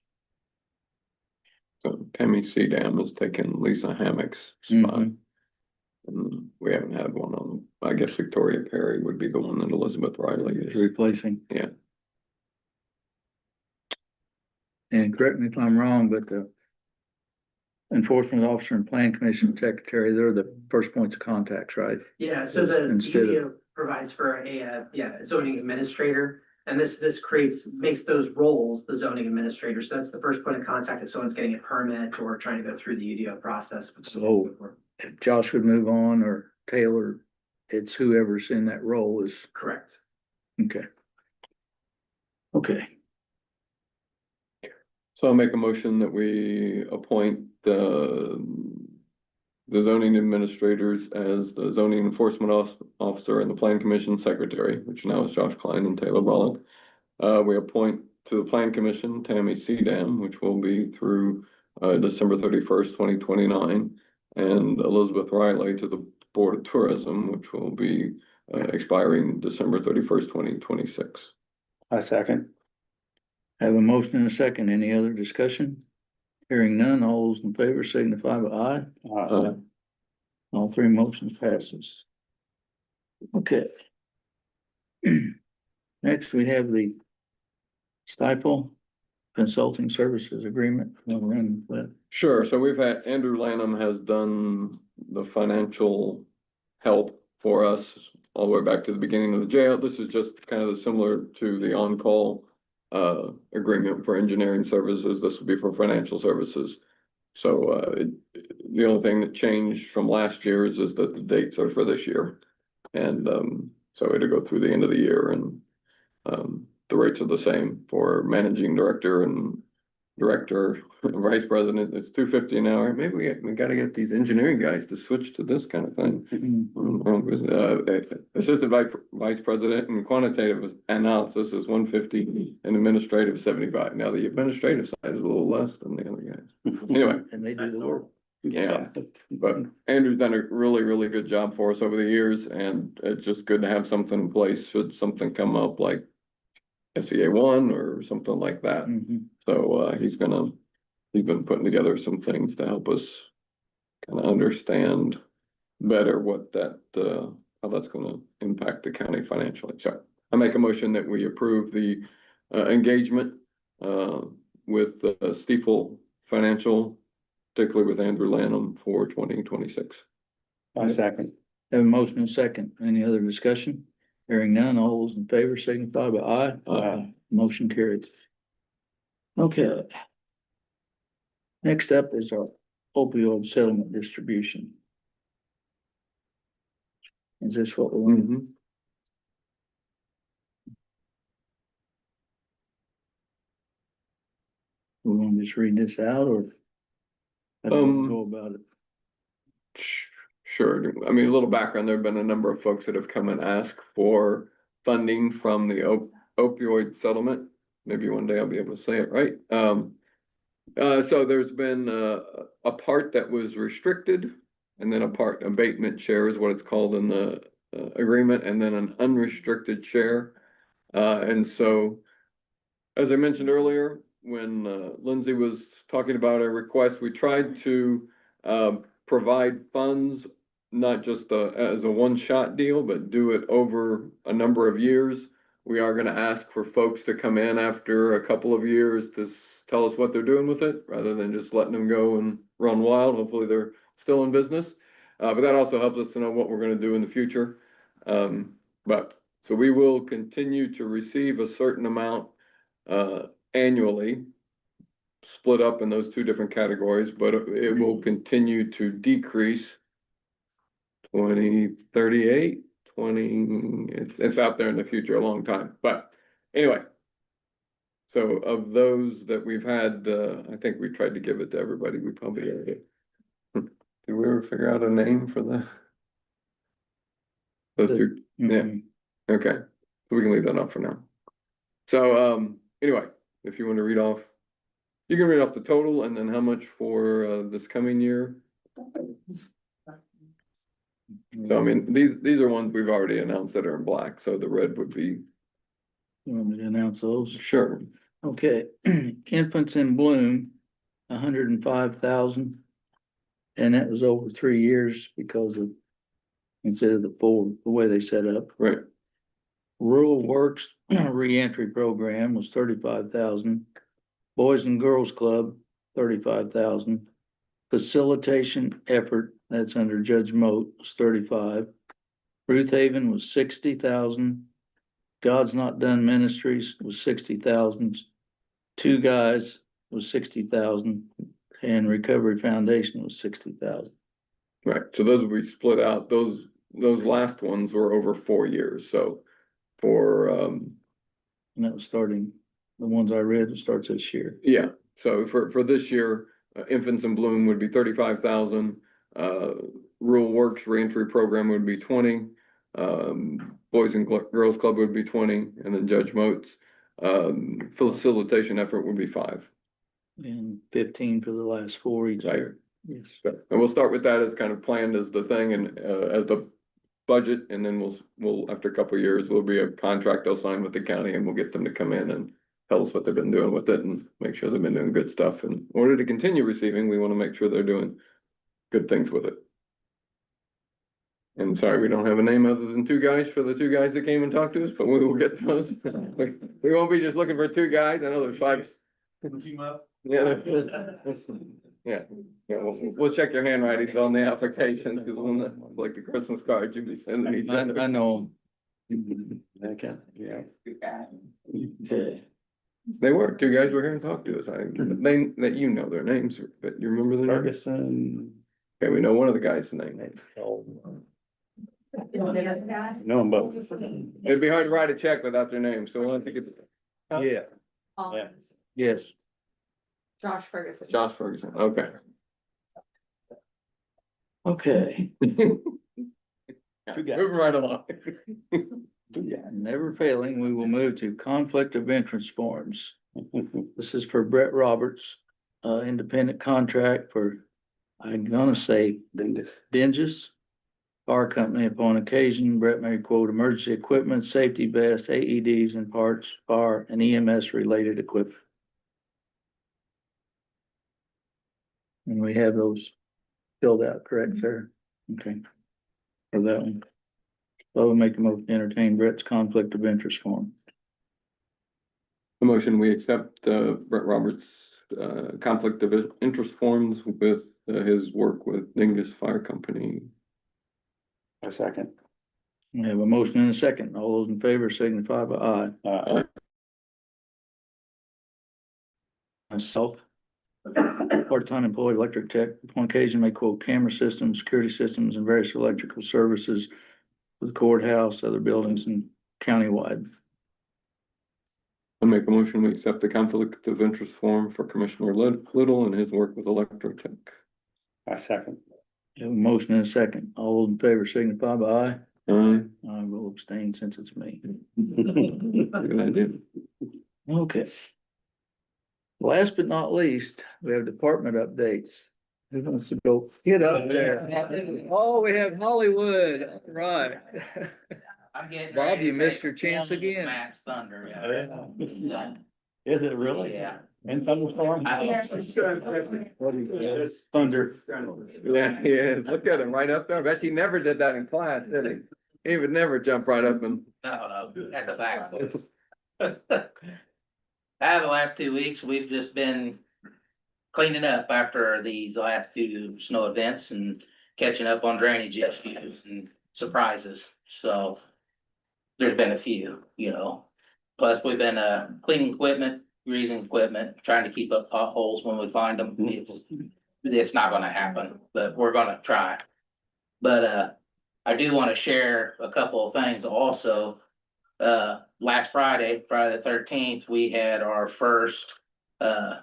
S3: So Tammy Cedam has taken Lisa Hammock's spot.
S2: Mhm.
S3: And we haven't had one on, I guess Victoria Perry would be the one that Elizabeth Riley
S2: It's
S3: is.
S2: replacing.
S3: Yeah.
S2: And correct me if I'm wrong, but the enforcement officer and plan commission secretary, they're the first points of contacts, right?
S9: Yeah, so the
S2: Instead of-
S9: UDO provides for a zoning administrator. And this makes those roles the zoning administrator. So that's the first point of contact if someone's getting a permit or trying to go through the UDO process.
S2: So- If Josh would move on or Taylor, it's whoever's in that role is,
S9: Correct.
S2: okay. Okay,
S3: So I'll make a motion that we appoint the zoning administrators as the zoning enforcement officer and the plan commission secretary, which now is Josh Klein and Taylor Bullock. We appoint to the plan commission Tammy Cedam, which will be through December 31st, 2029, and Elizabeth Riley to the Board of Tourism, which will be expiring December 31st, 2026.
S4: I second.
S2: have a motion and a second. Any other discussion? Hearing none, all those in favor signify by aye. All three motions passes. Okay. Next, we have the Stifel Consulting Services Agreement. We'll run with that.
S3: Sure, so we've had, Andrew Lanham has done the financial help for us all the way back to the beginning of the jail. This is just kind of similar to the on-call agreement for engineering services. This will be for financial services. So the only thing that changed from last year's is that the dates are for this year. And so it'll go through the end of the year, and the rates are the same for managing director and director, vice president. It's $250 an hour. Maybe we got to get these engineering guys to switch to this kind of thing. Assistant vice president and quantitative analysis is $150 and administrative 75. Now the administrative side is a little less than the other guys. Anyway,
S2: And they do the work.
S3: yeah, but Andrew's done a really, really good job for us over the years, and it's just good to have something in place should something come up like SEA 1 or something like that.
S2: Mhm.
S3: So he's been putting together some things to help us kind of understand better what that, how that's gonna impact the county financially. So I make a motion that we approve the engagement with Stifel Financial, particularly with Andrew Lanham for 2026.
S4: I second.
S2: Have a motion and second. Any other discussion? Hearing none, all those in favor signify by aye.
S3: Aye.
S2: Motion carries. Okay. Next up is our opioid settlement distribution. Is this what we want?
S3: Mhm.
S2: We want to just read this out or? How do we
S3: Um,
S2: go about it?
S3: Sure. I mean, a little background, there have been a number of folks that have come and asked for funding from the opioid settlement. Maybe one day I'll be able to say it right. So there's been a part that was restricted and then a part abatement share is what it's called in the agreement, and then an unrestricted share. And so, as I mentioned earlier, when Lindsay was talking about a request, we tried to provide funds, not just as a one-shot deal, but do it over a number of years. We are gonna ask for folks to come in after a couple of years to tell us what they're doing with it, rather than just letting them go and run wild. Hopefully, they're still in business. But that also helps us to know what we're gonna do in the future. So we will continue to receive a certain amount annually, split up in those two different categories, but it will continue to decrease. 2038, it's out there in the future a long time, but anyway. So of those that we've had, I think we tried to give it to everybody, we probably did. Did we ever figure out a name for those two? Yeah.
S2: Mhm.
S3: Okay, so we can leave that up for now. So, anyway, if you want to read off, you can read off the total and then how much for, this coming year. So I mean, these are ones we've already announced that are in black, so the red would be,
S2: You want me to announce those?
S3: sure,
S2: Okay, infants in bloom, 105,000. And that was over 3 years because of, instead of the 4, the way they set up.
S3: right,
S2: Rural Works reentry program was 35,000. Boys and Girls Club, 35,000. Facilitation effort, that's under Judge Moat, was 35. Ruth Haven was 60,000. God's Not Done Ministries was 60,000. Two Guys was 60,000, and Recovery Foundation was 60,000.
S3: right, so those will be split out, those last ones were over 4 years, so. For,
S2: And that was starting, the ones I read, it starts this year.
S3: yeah, so for this year, Infants in Bloom would be 35,000. Rural Works reentry program would be 20. Boys and Girls Club would be 20, and then Judge Moat's facilitation effort would be 5.
S2: And 15 for the last 4 each
S3: Right.
S2: year. Yes.
S3: And we'll start with that as kind of planned as the thing and as the budget, and then we'll after a couple of years, will be a contract they'll sign with the county, and we'll get them to come in and tell us what they've been doing with it and make sure they've been doing good stuff. And in order to continue receiving, we want to make sure they're doing good things with it. And sorry, we don't have a name other than Two Guys for the 2 guys that came and talked to us, but we will get those. We won't be just looking for 2 guys. I know there's 5.
S7: Team up.
S3: Yeah. Yeah, we'll check your handwritings on the application, because like the Christmas cards you'll be sending each other.
S2: I know.
S4: Okay, yeah.
S2: Okay.
S3: They were, 2 guys were here and talked to us. That you know their names, but you remember their names?
S4: Ferguson.
S3: Okay, we know one of the guys' name.
S4: No, but,
S3: It'd be hard to write a check without their name, so we'll have to get
S4: yeah,
S10: Collins,
S2: Yes.
S10: Josh Ferguson.
S3: Josh Ferguson, okay.
S2: Okay.
S3: Moving right along.
S2: Never failing, we will move to conflict of interest forms. This is for Brett Roberts, independent contract for, I'm gonna say Dingus Car Company. Upon occasion, Brett may quote emergency equipment, safety vests, AEDs and parts, fire and EMS related equipment. And we have those filled out, correct, sir? Okay. For that one. So I would make a motion to entertain Brett's conflict of interest form.
S3: The motion, we accept Brett Roberts' conflict of interest forms with his work with Dingus Fire Company.
S4: A second.
S2: We have a motion and a second. All those in favor signify by aye. Myself. Part-time employee electric tech, upon occasion may quote camera systems, security systems, and various electrical services for the courthouse, other buildings and countywide.
S3: I'll make a motion to accept the conflict of interest form for Commissioner Little and his work with Electrotech.
S4: A second.
S2: We have a motion and a second. All those in favor signify by aye.
S3: Aye.
S2: I will abstain since it's me.
S3: Good idea.
S2: Okay. Last but not least, we have department updates. Who wants to go get up there? Oh, we have Hollywood, all right.
S8: I'm getting.
S2: Bob,
S8: ready
S2: you
S8: to
S2: missed
S8: take
S2: your chance
S8: one of
S2: again.
S8: Matt's thunder, yeah.
S4: Is it really?
S8: Yeah.
S4: And thunderstorm?
S8: I-
S4: Thunder.
S3: Yeah, he is. Look at him right up there. I bet he never did that in class, did he? He would never jump right up and.
S8: No, at the back. The last 2 weeks, we've just been cleaning up after these last two snow events and catching up on drainage issues and surprises, so. There's been a few, you know, plus we've been cleaning equipment, greasing equipment, trying to keep up potholes when we find them. It's not gonna happen, but we're gonna try. But I do wanna share a couple of things also. Last Friday the 13th, we had our first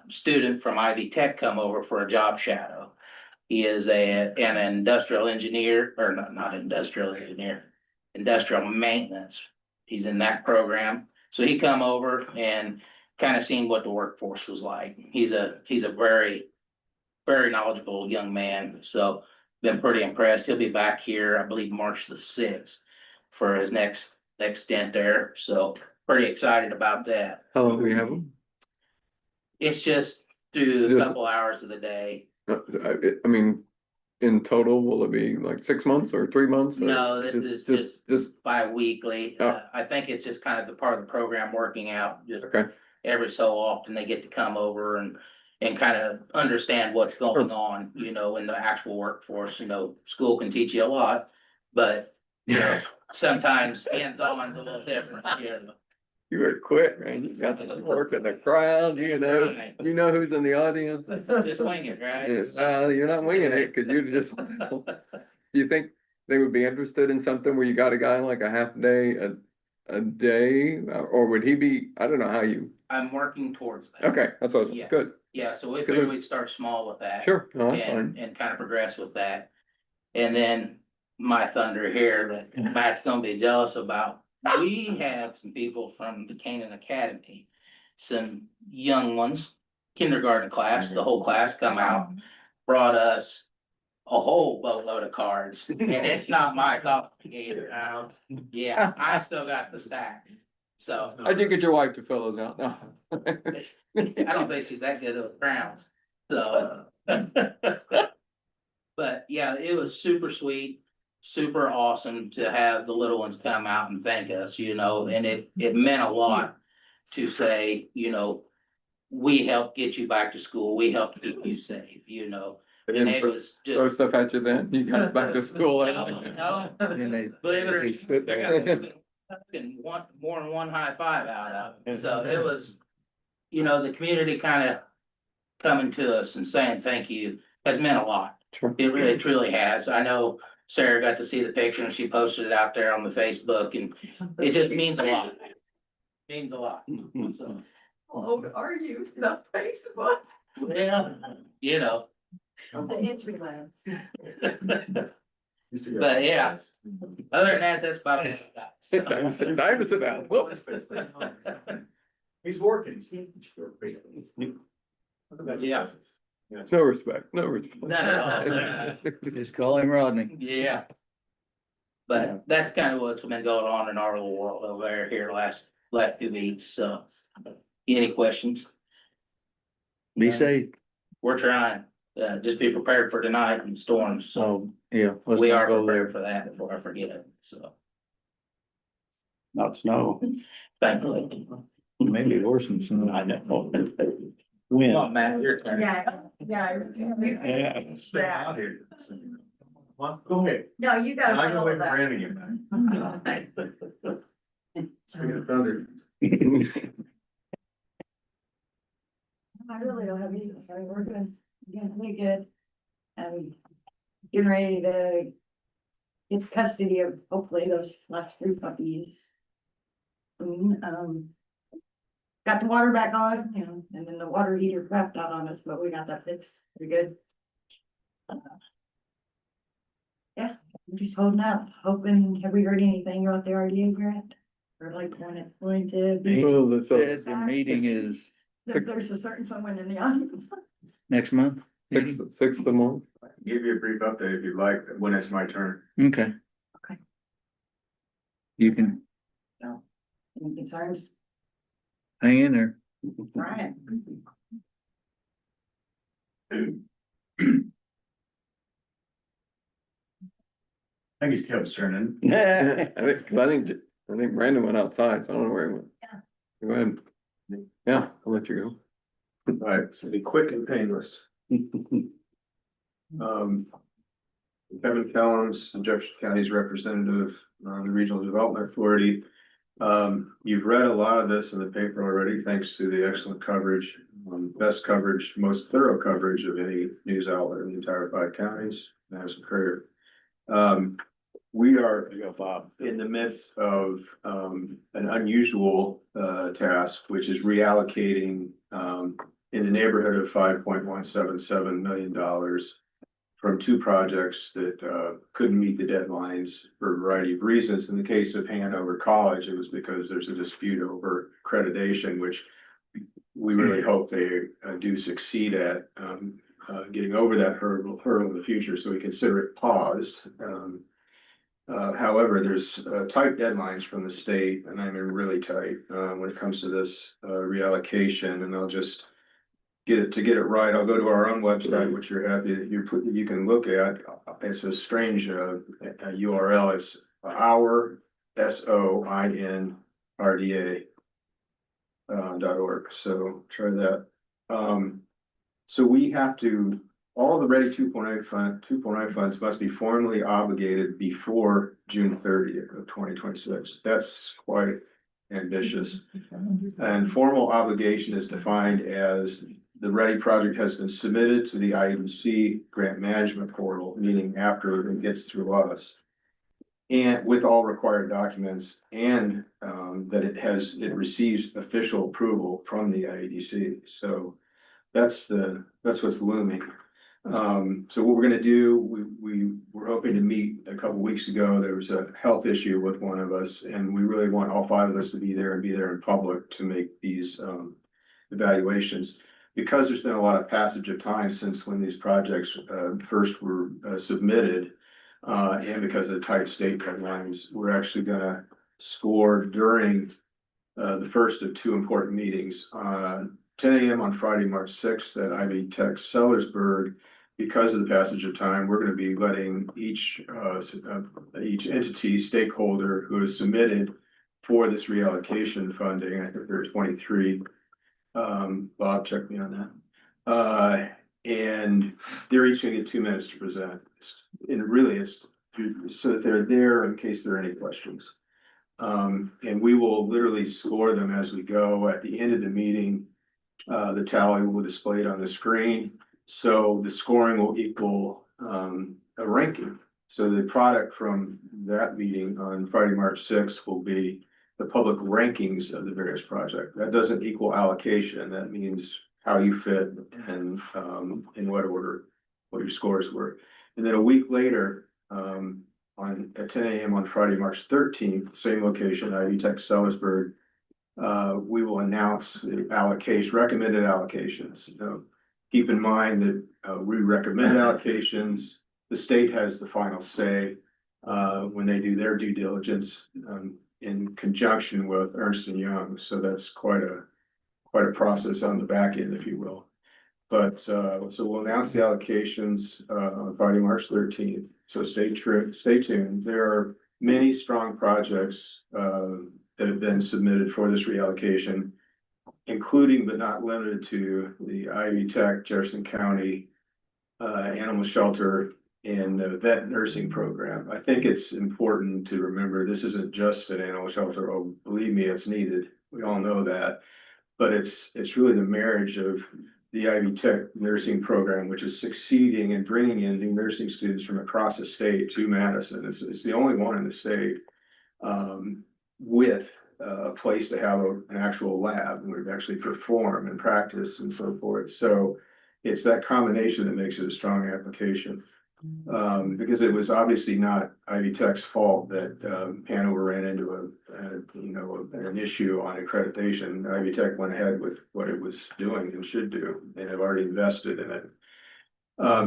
S8: student from Ivy Tech come over for a job shadow. He is an industrial engineer, or not industrial engineer, industrial maintenance. He's in that program. So he come over and kind of seen what the workforce was like. He's a very, very knowledgeable young man. So been pretty impressed. He'll be back here, I believe, March the 6th for his next stint there. So pretty excited about that.
S3: How long do we have him?
S8: It's just through a couple hours of the day.
S3: I mean, in total, will it be like 6 months or 3 months? or
S8: No, this is
S3: Just,
S8: bi-weekly.
S3: Oh.
S8: I think it's just kind of the part of the program working out, just
S3: okay,
S8: every so often they get to come over and kind of understand what's going on, you know, in the actual workforce. You know, school can teach you a lot, but you know, sometimes hands-on's a little different, you know.
S3: you were quick, man. You got to work in the crowd, you know who's in the audience.
S8: Just wing it, right?
S3: Yes, you're not winging it, cause you just, you think they would be interested in something where you got a guy like a half day, a day, or would he be, I don't know how you,
S8: I'm working towards that.
S3: okay, that's what,
S8: Yeah.
S3: good,
S8: Yeah, so we
S3: Good.
S8: figured we'd start small with that.
S3: sure, no, that's
S8: And
S3: fine.
S8: kind of progress with that. And then my thunder here that Matt's gonna be jealous about. We had some people from the Canaan Academy, some young ones, kindergarten class, the whole class come out, brought us a whole boatload of cards, and it's not my copy either. Yeah, I still got the stack. So
S3: How'd you get your wife to fill those out? No.
S8: I don't think she's that good at crowns, so. But yeah, it was super sweet, super awesome to have the little ones come out and thank us, you know, and it meant a lot to say, you know, we helped get you back to school, we helped keep you safe, you know,
S3: They
S8: and
S3: didn't
S8: it was
S3: throw
S8: just.
S3: stuff at you then, you got back to school.
S8: No,
S2: And they-
S8: believe it or
S3: They spit
S8: not, I
S3: there.
S8: got more than one high five out of it, so it was, you know, the community kind of coming to us and saying thank you has meant a lot.
S3: Sure.
S8: It really truly has. I know Sarah got to see the picture and she posted it out there on the Facebook, and it just means a lot. Means a lot, so.
S10: How old are you? The Facebook.
S8: Yeah, you know,
S10: The entry level.
S8: but yeah, other than that, that's about it.
S3: Sit down, time to sit down. Whoops.
S1: He's working.
S8: Yeah.
S3: No respect, no respect.
S8: No.
S2: Just call him Rodney.
S8: Yeah. But that's kind of what's been going on in our little world over here last 2 weeks, so. Any questions?
S2: Be safe.
S8: We're trying, just be prepared for tonight and storms, so
S2: So, yeah. let's
S8: we
S2: not
S8: are
S2: go
S8: prepared
S2: there.
S8: for that before I forget it, so.
S4: Not snow.
S8: Thankfully.
S2: Maybe worse than some.
S4: I know.
S8: Come
S4: Wind.
S8: on, Matt, your turn.
S10: Yeah, yeah.
S4: Yeah.
S1: Stay out here. Well, go ahead.
S10: No, you gotta
S1: I
S10: find
S1: go
S10: all
S1: with
S10: of that.
S1: Brandon again. Speaking of thunder.
S10: I really don't have any, sorry, we're doing, really good. Getting ready to get custody of hopefully those last 3 puppies. Got the water back on, you know, and then the water heater crapped out on us, but we got that fixed pretty good. Yeah, I'm just holding out, hoping, have we heard anything about the RDA grant? Or like when it's going to be,
S3: Well, that's all-
S2: The meeting is
S10: there's a certain someone in the audience.
S2: next month?
S3: sixth of the month.
S7: Give you a brief update if you'd like, when it's my turn.
S2: Okay.
S10: Okay.
S2: You can
S10: Any concerns?
S2: hang in there.
S10: Right.
S1: I think it's Kevin's turn.
S3: I think Brandon went outside, so I don't know where he went.
S10: Yeah.
S3: Go ahead. Yeah, I'll let you
S7: All right, so be quick and painless. Kevin Kellums, Jefferson County's representative on the Regional Development Authority. You've read a lot of this in the paper already, thanks to the excellent coverage, best coverage, most thorough coverage of any news outlet in the entire 5 counties, Madison Courier. We are in the midst of an unusual task, which is reallocating in the neighborhood of $5.177 million from 2 projects that couldn't meet the deadlines for a variety of reasons. In the case of Hanover College, it was because there's a dispute over accreditation, which we really hope they do succeed at getting over that hurdle in the future, so we consider it paused. However, there's tight deadlines from the state, and I mean really tight when it comes to this reallocation, and I'll just get it right. I'll go to our own website, which you're happy that you can look at. It's a strange URL. It's our SOINRDA.org. So try that. So we have to, all the Ready 2.0 funds must be formally obligated before June 30th of 2026. That's quite ambitious. And formal obligation is defined as the Ready project has been submitted to the IEDC grant management portal, meaning after it gets through us. And with all required documents, and that it receives official approval from the IEDC. So that's what's looming. So what we're gonna do, we were hoping to meet a couple weeks ago. There was a health issue with one of us, and we really want all 5 of us to be there in public to make these evaluations. Because there's been a lot of passage of time since when these projects first were submitted, and because of the tight state deadlines, we're actually gonna score during the first of 2 important meetings. 10 a.m. on Friday, March 6th at Ivy Tech Sellersburg. Because of the passage of time, we're going to be letting each entity stakeholder who has submitted for this reallocation funding, I think there are 23. Bob, check me on that. And they're each gonna get 2 minutes to present. And really it's so that they're there in case there are any questions. And we will literally score them as we go. At the end of the meeting, the tally will be displayed on the screen. So the scoring will equal a ranking. So the product from that meeting on Friday, March 6th will be the public rankings of the various projects. That doesn't equal allocation. That means how you fit and in what order, what your scores were. And then a week later, at 10 a.m. on Friday, March 13th, same location, Ivy Tech Sellersburg, we will announce the recommended allocations. Keep in mind that we recommend allocations. The state has the final say when they do their due diligence in conjunction with Ernst & Young. So that's quite a process on the back end, if you will. But so we'll announce the allocations on Friday, March 13th. So stay tuned. There are many strong projects that have been submitted for this reallocation, including but not limited to the Ivy Tech, Jefferson County Animal Shelter in the vet nursing program. I think it's important to remember, this isn't just an animal shelter. Oh, believe me, it's needed. We all know that. But it's really the marriage of the Ivy Tech nursing program, which is succeeding in bringing in new nursing students from across the state to Madison. It's the only one in the state with a place to have an actual lab where we actually perform and practice and so forth. So it's that combination that makes it a strong application. Because it was obviously not Ivy Tech's fault that Hanover ran into an issue on accreditation. Ivy Tech went ahead with what it was doing and should do, and have already invested in it.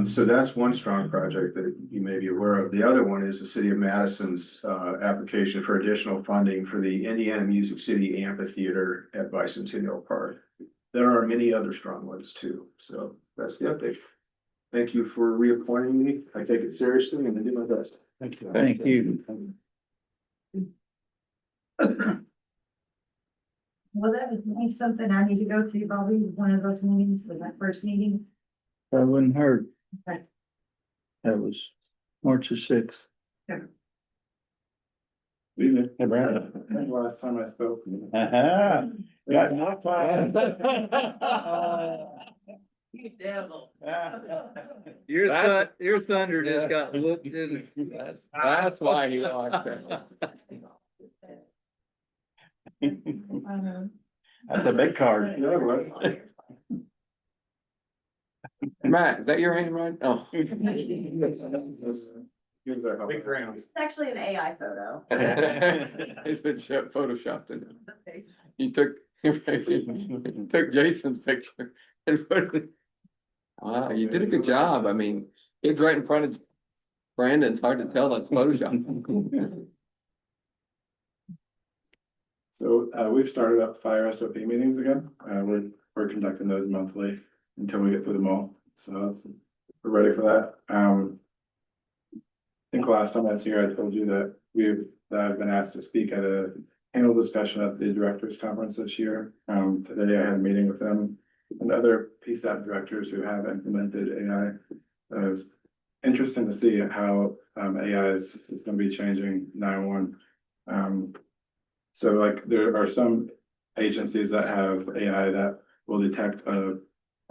S7: So that's one strong project that you may be aware of. The other one is the city of Madison's application for additional funding for the Indiana Music City Amphitheater at Bicentennial Park. There are many other strong ones too. So that's the update. Thank you for reappointing me. I take it seriously and I do my best.
S4: Thank you.
S2: Thank you.
S10: Well, that was nice, something I need to go to, Bobby, one of those meetings, with my first meeting.
S2: That wouldn't hurt.
S10: Okay.
S2: That was March the 6th.
S4: Evening. Hey, Brandon.
S11: Last time I spoke.
S4: Uh-huh. Got my class.
S8: You devil.
S2: Your thunder just got looked in.
S3: That's why he liked it.
S4: That's a big card.
S3: Matt, is that your handwriting? Oh.
S11: Big round.
S10: It's actually an AI photo.
S3: It's been photoshopped in it. You took Jason's picture and put it. Wow, you did a good job. I mean, it's right in front of Brandon. It's hard to tell that's Photoshop.
S11: So, we've started up fire SOP meetings again. We're conducting those monthly until we get through them all. So we're ready for that. I think last time I was here, I told you that I've been asked to speak at a panel discussion at the directors conference this year. Today I had a meeting with them and other PSAP directors who have implemented AI. It was interesting to see how AI is going to be changing 911. So like there are some agencies that have AI that will detect a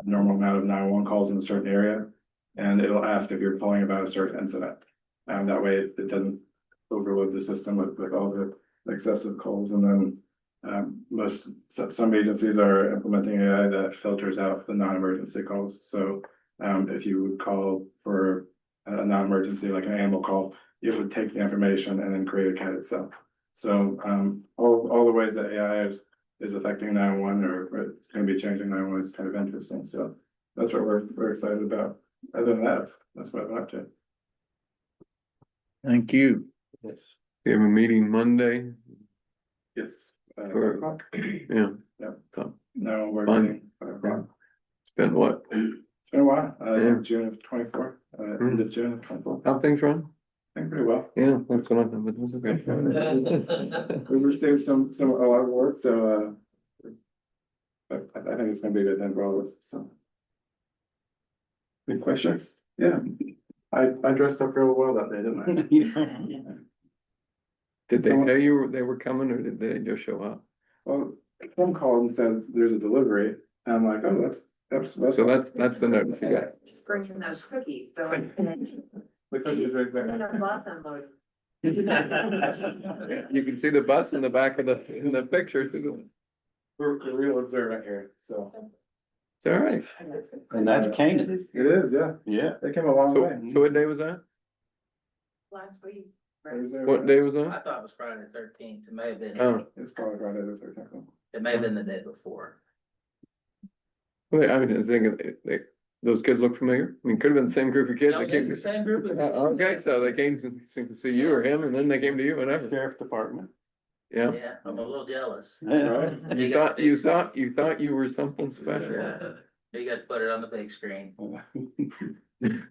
S11: normal amount of 911 calls in a certain area, and it'll ask if you're calling about a certain incident. That way it doesn't overload the system with all the excessive calls. And then some agencies are implementing AI that filters out the non-emergency calls. So if you would call for a non-emergency, like an animal call, it would take the information and then create a CAD itself. So all the ways that AI is affecting 911 or it's going to be changing 911 is kind of interesting. So that's what we're excited about. Other than that, that's what I'm up to.
S2: Thank you.
S11: Yes.
S3: We have a meeting Monday.
S11: Yes.
S3: Or-
S11: 5 o'clock.
S3: Yeah.
S11: Yeah.
S3: So
S11: No, we're
S3: Fun.
S11: meeting 5 o'clock.
S3: it's been what?
S11: It's been a while,
S3: Yeah.
S11: June of 24, end of June of 24,
S3: How things run?
S11: I think pretty well.
S3: Yeah, that's what I'm, but that's okay.
S11: We received a lot of awards, so, but I think it's gonna be a good end for all of us, so. Good questions? Yeah, I dressed up real well that day, didn't I?
S3: Did they tell you they were coming or did they just show up?
S11: Well, Kim called and said there's a delivery, and I'm like, oh, that's.
S3: So that's the notice you got.
S10: Just bringing those cookies, so.
S11: The cookies right there.
S3: You can see the bus in the back of in the picture.
S11: We're real observant here, so.
S3: It's all right.
S4: And that's Canaan.
S11: It is, yeah,
S4: Yeah.
S11: they came a long
S3: So,
S11: way.
S3: so what day was that?
S10: Last week.
S11: Thursday,
S3: What
S11: right?
S3: day was
S8: I
S3: that?
S8: thought it was Friday the 13th. It may have been,
S3: Oh.
S11: It's probably Friday the 13th.
S8: it may have been the day before.
S3: Wait, I mean, I was thinking, those kids look familiar. I mean, could have been the same group of kids.
S8: No,
S3: that
S8: it's
S3: came.
S8: the same group of.
S3: Okay, so they came to see you or him and then they came to you, whatever.
S4: Sheriff Department.
S3: Yeah.
S8: Yeah, I'm a little jealous.
S11: Right?
S3: You thought you were something special.
S8: Yeah, you got to put it on the big screen.
S3: You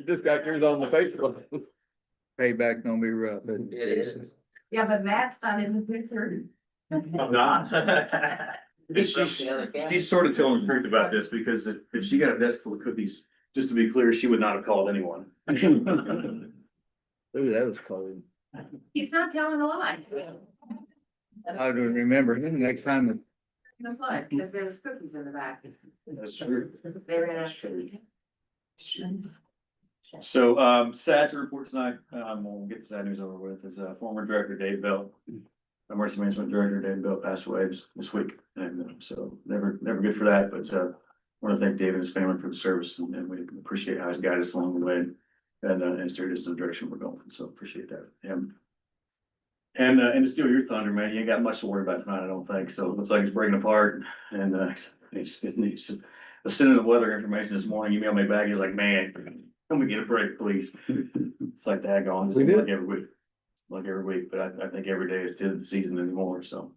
S3: just got yours on the Facebook.
S2: Payback don't be rough.
S8: It is.
S10: Yeah, but Matt's not in the picture.
S1: I'm not.
S8: It's just the other camera.
S1: She's sort of telling the truth about this because if she got a desk full of cookies,
S12: just to be clear, she would not have called anyone.
S2: Ooh, that was cold.
S10: He's not telling a lie.
S2: I don't remember, next time.
S10: No fun, because there was cookies in the back.
S12: That's true.
S10: They ran out of cookies.
S12: So, sad to report tonight, we'll get the sad news over with, is former director Dave Bell. Emergency management director Dave Bell passed away this week, and so never good for that, but want to thank Dave and his family for the service, and we appreciate how he's guided us along the way. And steered us in the direction we're going, so appreciate that. And to steal your thunder, man, you ain't got much to worry about tonight, I don't think, so it looks like it's breaking apart, and sending the weather information this morning, emailed me back, he's like, man, can we get a break, please? It's like daggone, it's
S3: We did.
S12: like every week, but I think every day is still the season anymore, so.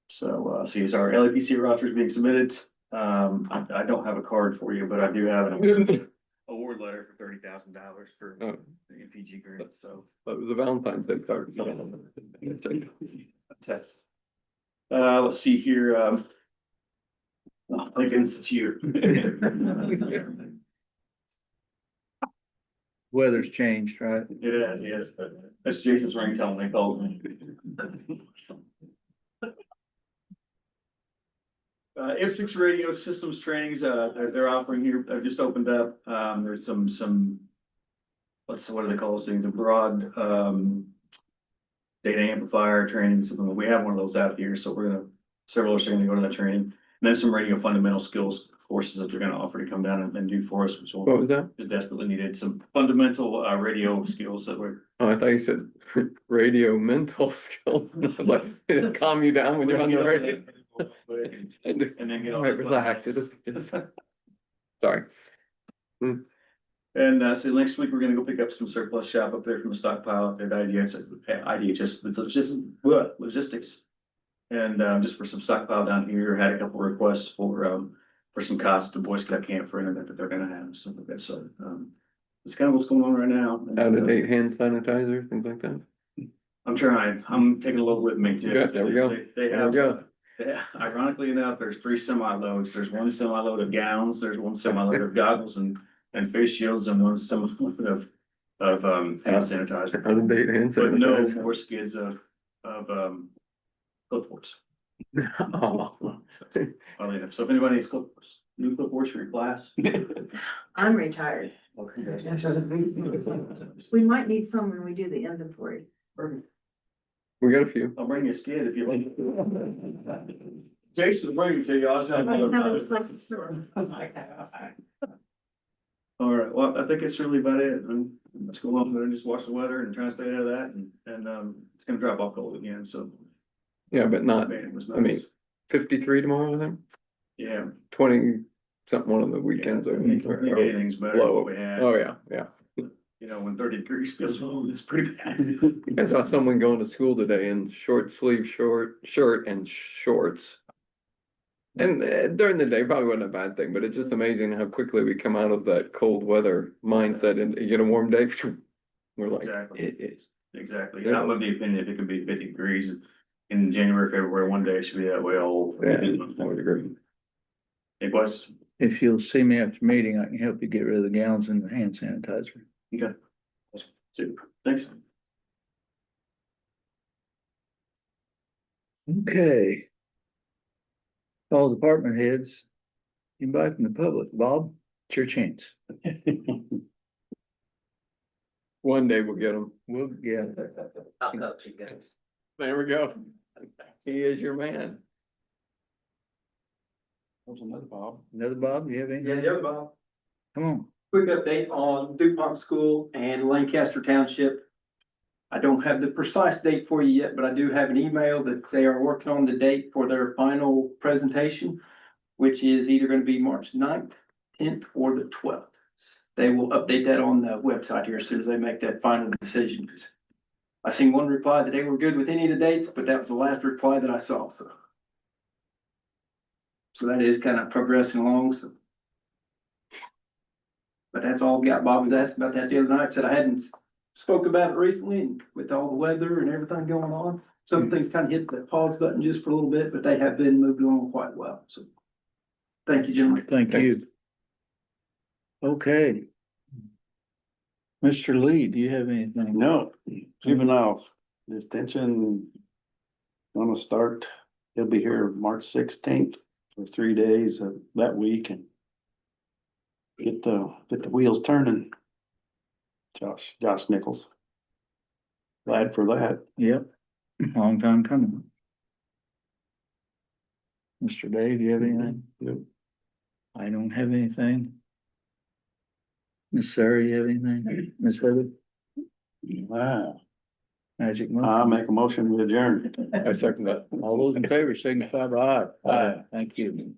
S12: So, CSR LAPC roster is being submitted, I don't have a card for you, but I do have an award letter for $30,000 for
S3: Oh.
S12: the MPG grant, so.
S3: That was a Valentine's Day card.
S12: That's it. Let's see here, I'm thinking it's you.
S2: Weather's changed, right?
S12: It is, yes, but that's Jason's ringtone, they called me. F6 radio systems trainings, they're offering here, just opened up, there's some. What do they call those things, a broad, data amplifier training, something, we have one of those out here, so several are saying to go to that training. And then some radio fundamental skills courses that they're gonna offer to come down and do for us, which
S3: What was that?
S12: is desperately needed, some fundamental, radio skills that we're.
S3: Oh, I thought you said radio mental skills. I was like, it'll calm you down when you're on the radio.
S12: And then get all.
S3: Alright, relax. Sorry.
S12: And so next week, we're gonna go pick up some surplus shop up there from the stockpile up there at IDHS, with logistics. And just for some stockpile down here, had a couple requests for some costs to Boy Scout camp for internet that they're gonna have, stuff like that, so it's kind of what's going on right now.
S3: Out of date hand sanitizer, things like that.
S12: I'm trying, I'm taking a load with me too.
S3: Good, there we go.
S12: They
S3: There we
S12: have,
S3: go.
S12: ironically enough, there's 3 semi-loads, there's 1 semi-load of gowns, there's 1 semi-load of goggles and face shields, and 1 semi-load of hand sanitizer.
S3: Out of date hand
S12: But no
S3: sanitizer.
S12: more skids of clipboards.
S3: Oh.
S12: Oddly enough, so if anybody needs clipboards, new clipboards for your class.
S10: I'm retired. We might need some when we do the inventory.
S3: We got a few.
S12: I'll bring you a skid if you like. Jason, bring it to you. I'll send All right, well, I think it's really about it, and let's go on there and just watch the weather and try to stay out of that, and it's gonna drop off cold again, so.
S3: Yeah, but not,
S12: Man, it was
S3: I mean,
S12: nice.
S3: 53 tomorrow, I think,
S12: Yeah.
S3: 20 something one of the weekends.
S12: I think anything's better than what we had.
S3: Oh, yeah, yeah.
S12: You know, when 30 degrees feels home, it's pretty bad.
S3: I saw someone going to school today in short sleeve shirt and shorts. And during the day, probably wasn't a bad thing, but it's just amazing how quickly we come out of that cold weather mindset and you get a warm day. We're like,
S12: Exactly.
S3: it is.
S12: Exactly, I'm of the opinion if it could be 50 degrees in January, February, one day it should be that way all.
S3: Yeah, I would agree.
S12: It was,
S2: If you'll see me after meeting, I can help you get rid of the gowns and the hand sanitizer.
S12: okay. Super, thanks.
S2: Okay. All department heads. Anybody from the public? Bob, it's your chance.
S3: One day we'll get them.
S2: Well, yeah.
S8: I'll coach you guys.
S3: There we go. He is your man.
S11: There's another Bob.
S2: Another Bob, you have anything?
S13: Bob.
S2: Come on.
S13: Quick update on DuPont School and Lancaster Township. I don't have the precise date for you yet, but I do have an email that they are working on the date for their final presentation, which is either gonna be March 9th, 10th, or the 12th. They will update that on the website here as soon as they make that final decision. I seen one reply that they were good with any of the dates, but that was the last reply that I saw, so. So that is kind of progressing along, so. But that's all I've got. Bob was asking about that the other night, said I hadn't spoke about it recently, and with all the weather and everything going on. Some things kind of hit the pause button just for a little bit, but they have been moved along quite well, so. Thank you, gentlemen.
S2: Thank you. Okay. Mr. Lee, do you have anything?
S4: No, juvenile detention. Gonna start, he'll be here March 16th for 3 days of that week and. Get the wheels turning. Josh Nichols. Glad for that.
S2: Yep, long time coming. Mr. Dave, you have anything?
S4: Nope.
S2: I don't have anything. Miss Sarah, you have anything? Miss Heather?
S4: Wow.
S2: Magic
S4: I'll
S2: motion.
S4: make a motion to adjourn.
S3: I second that.
S2: All those in favor signify by aye. Aye. Thank you.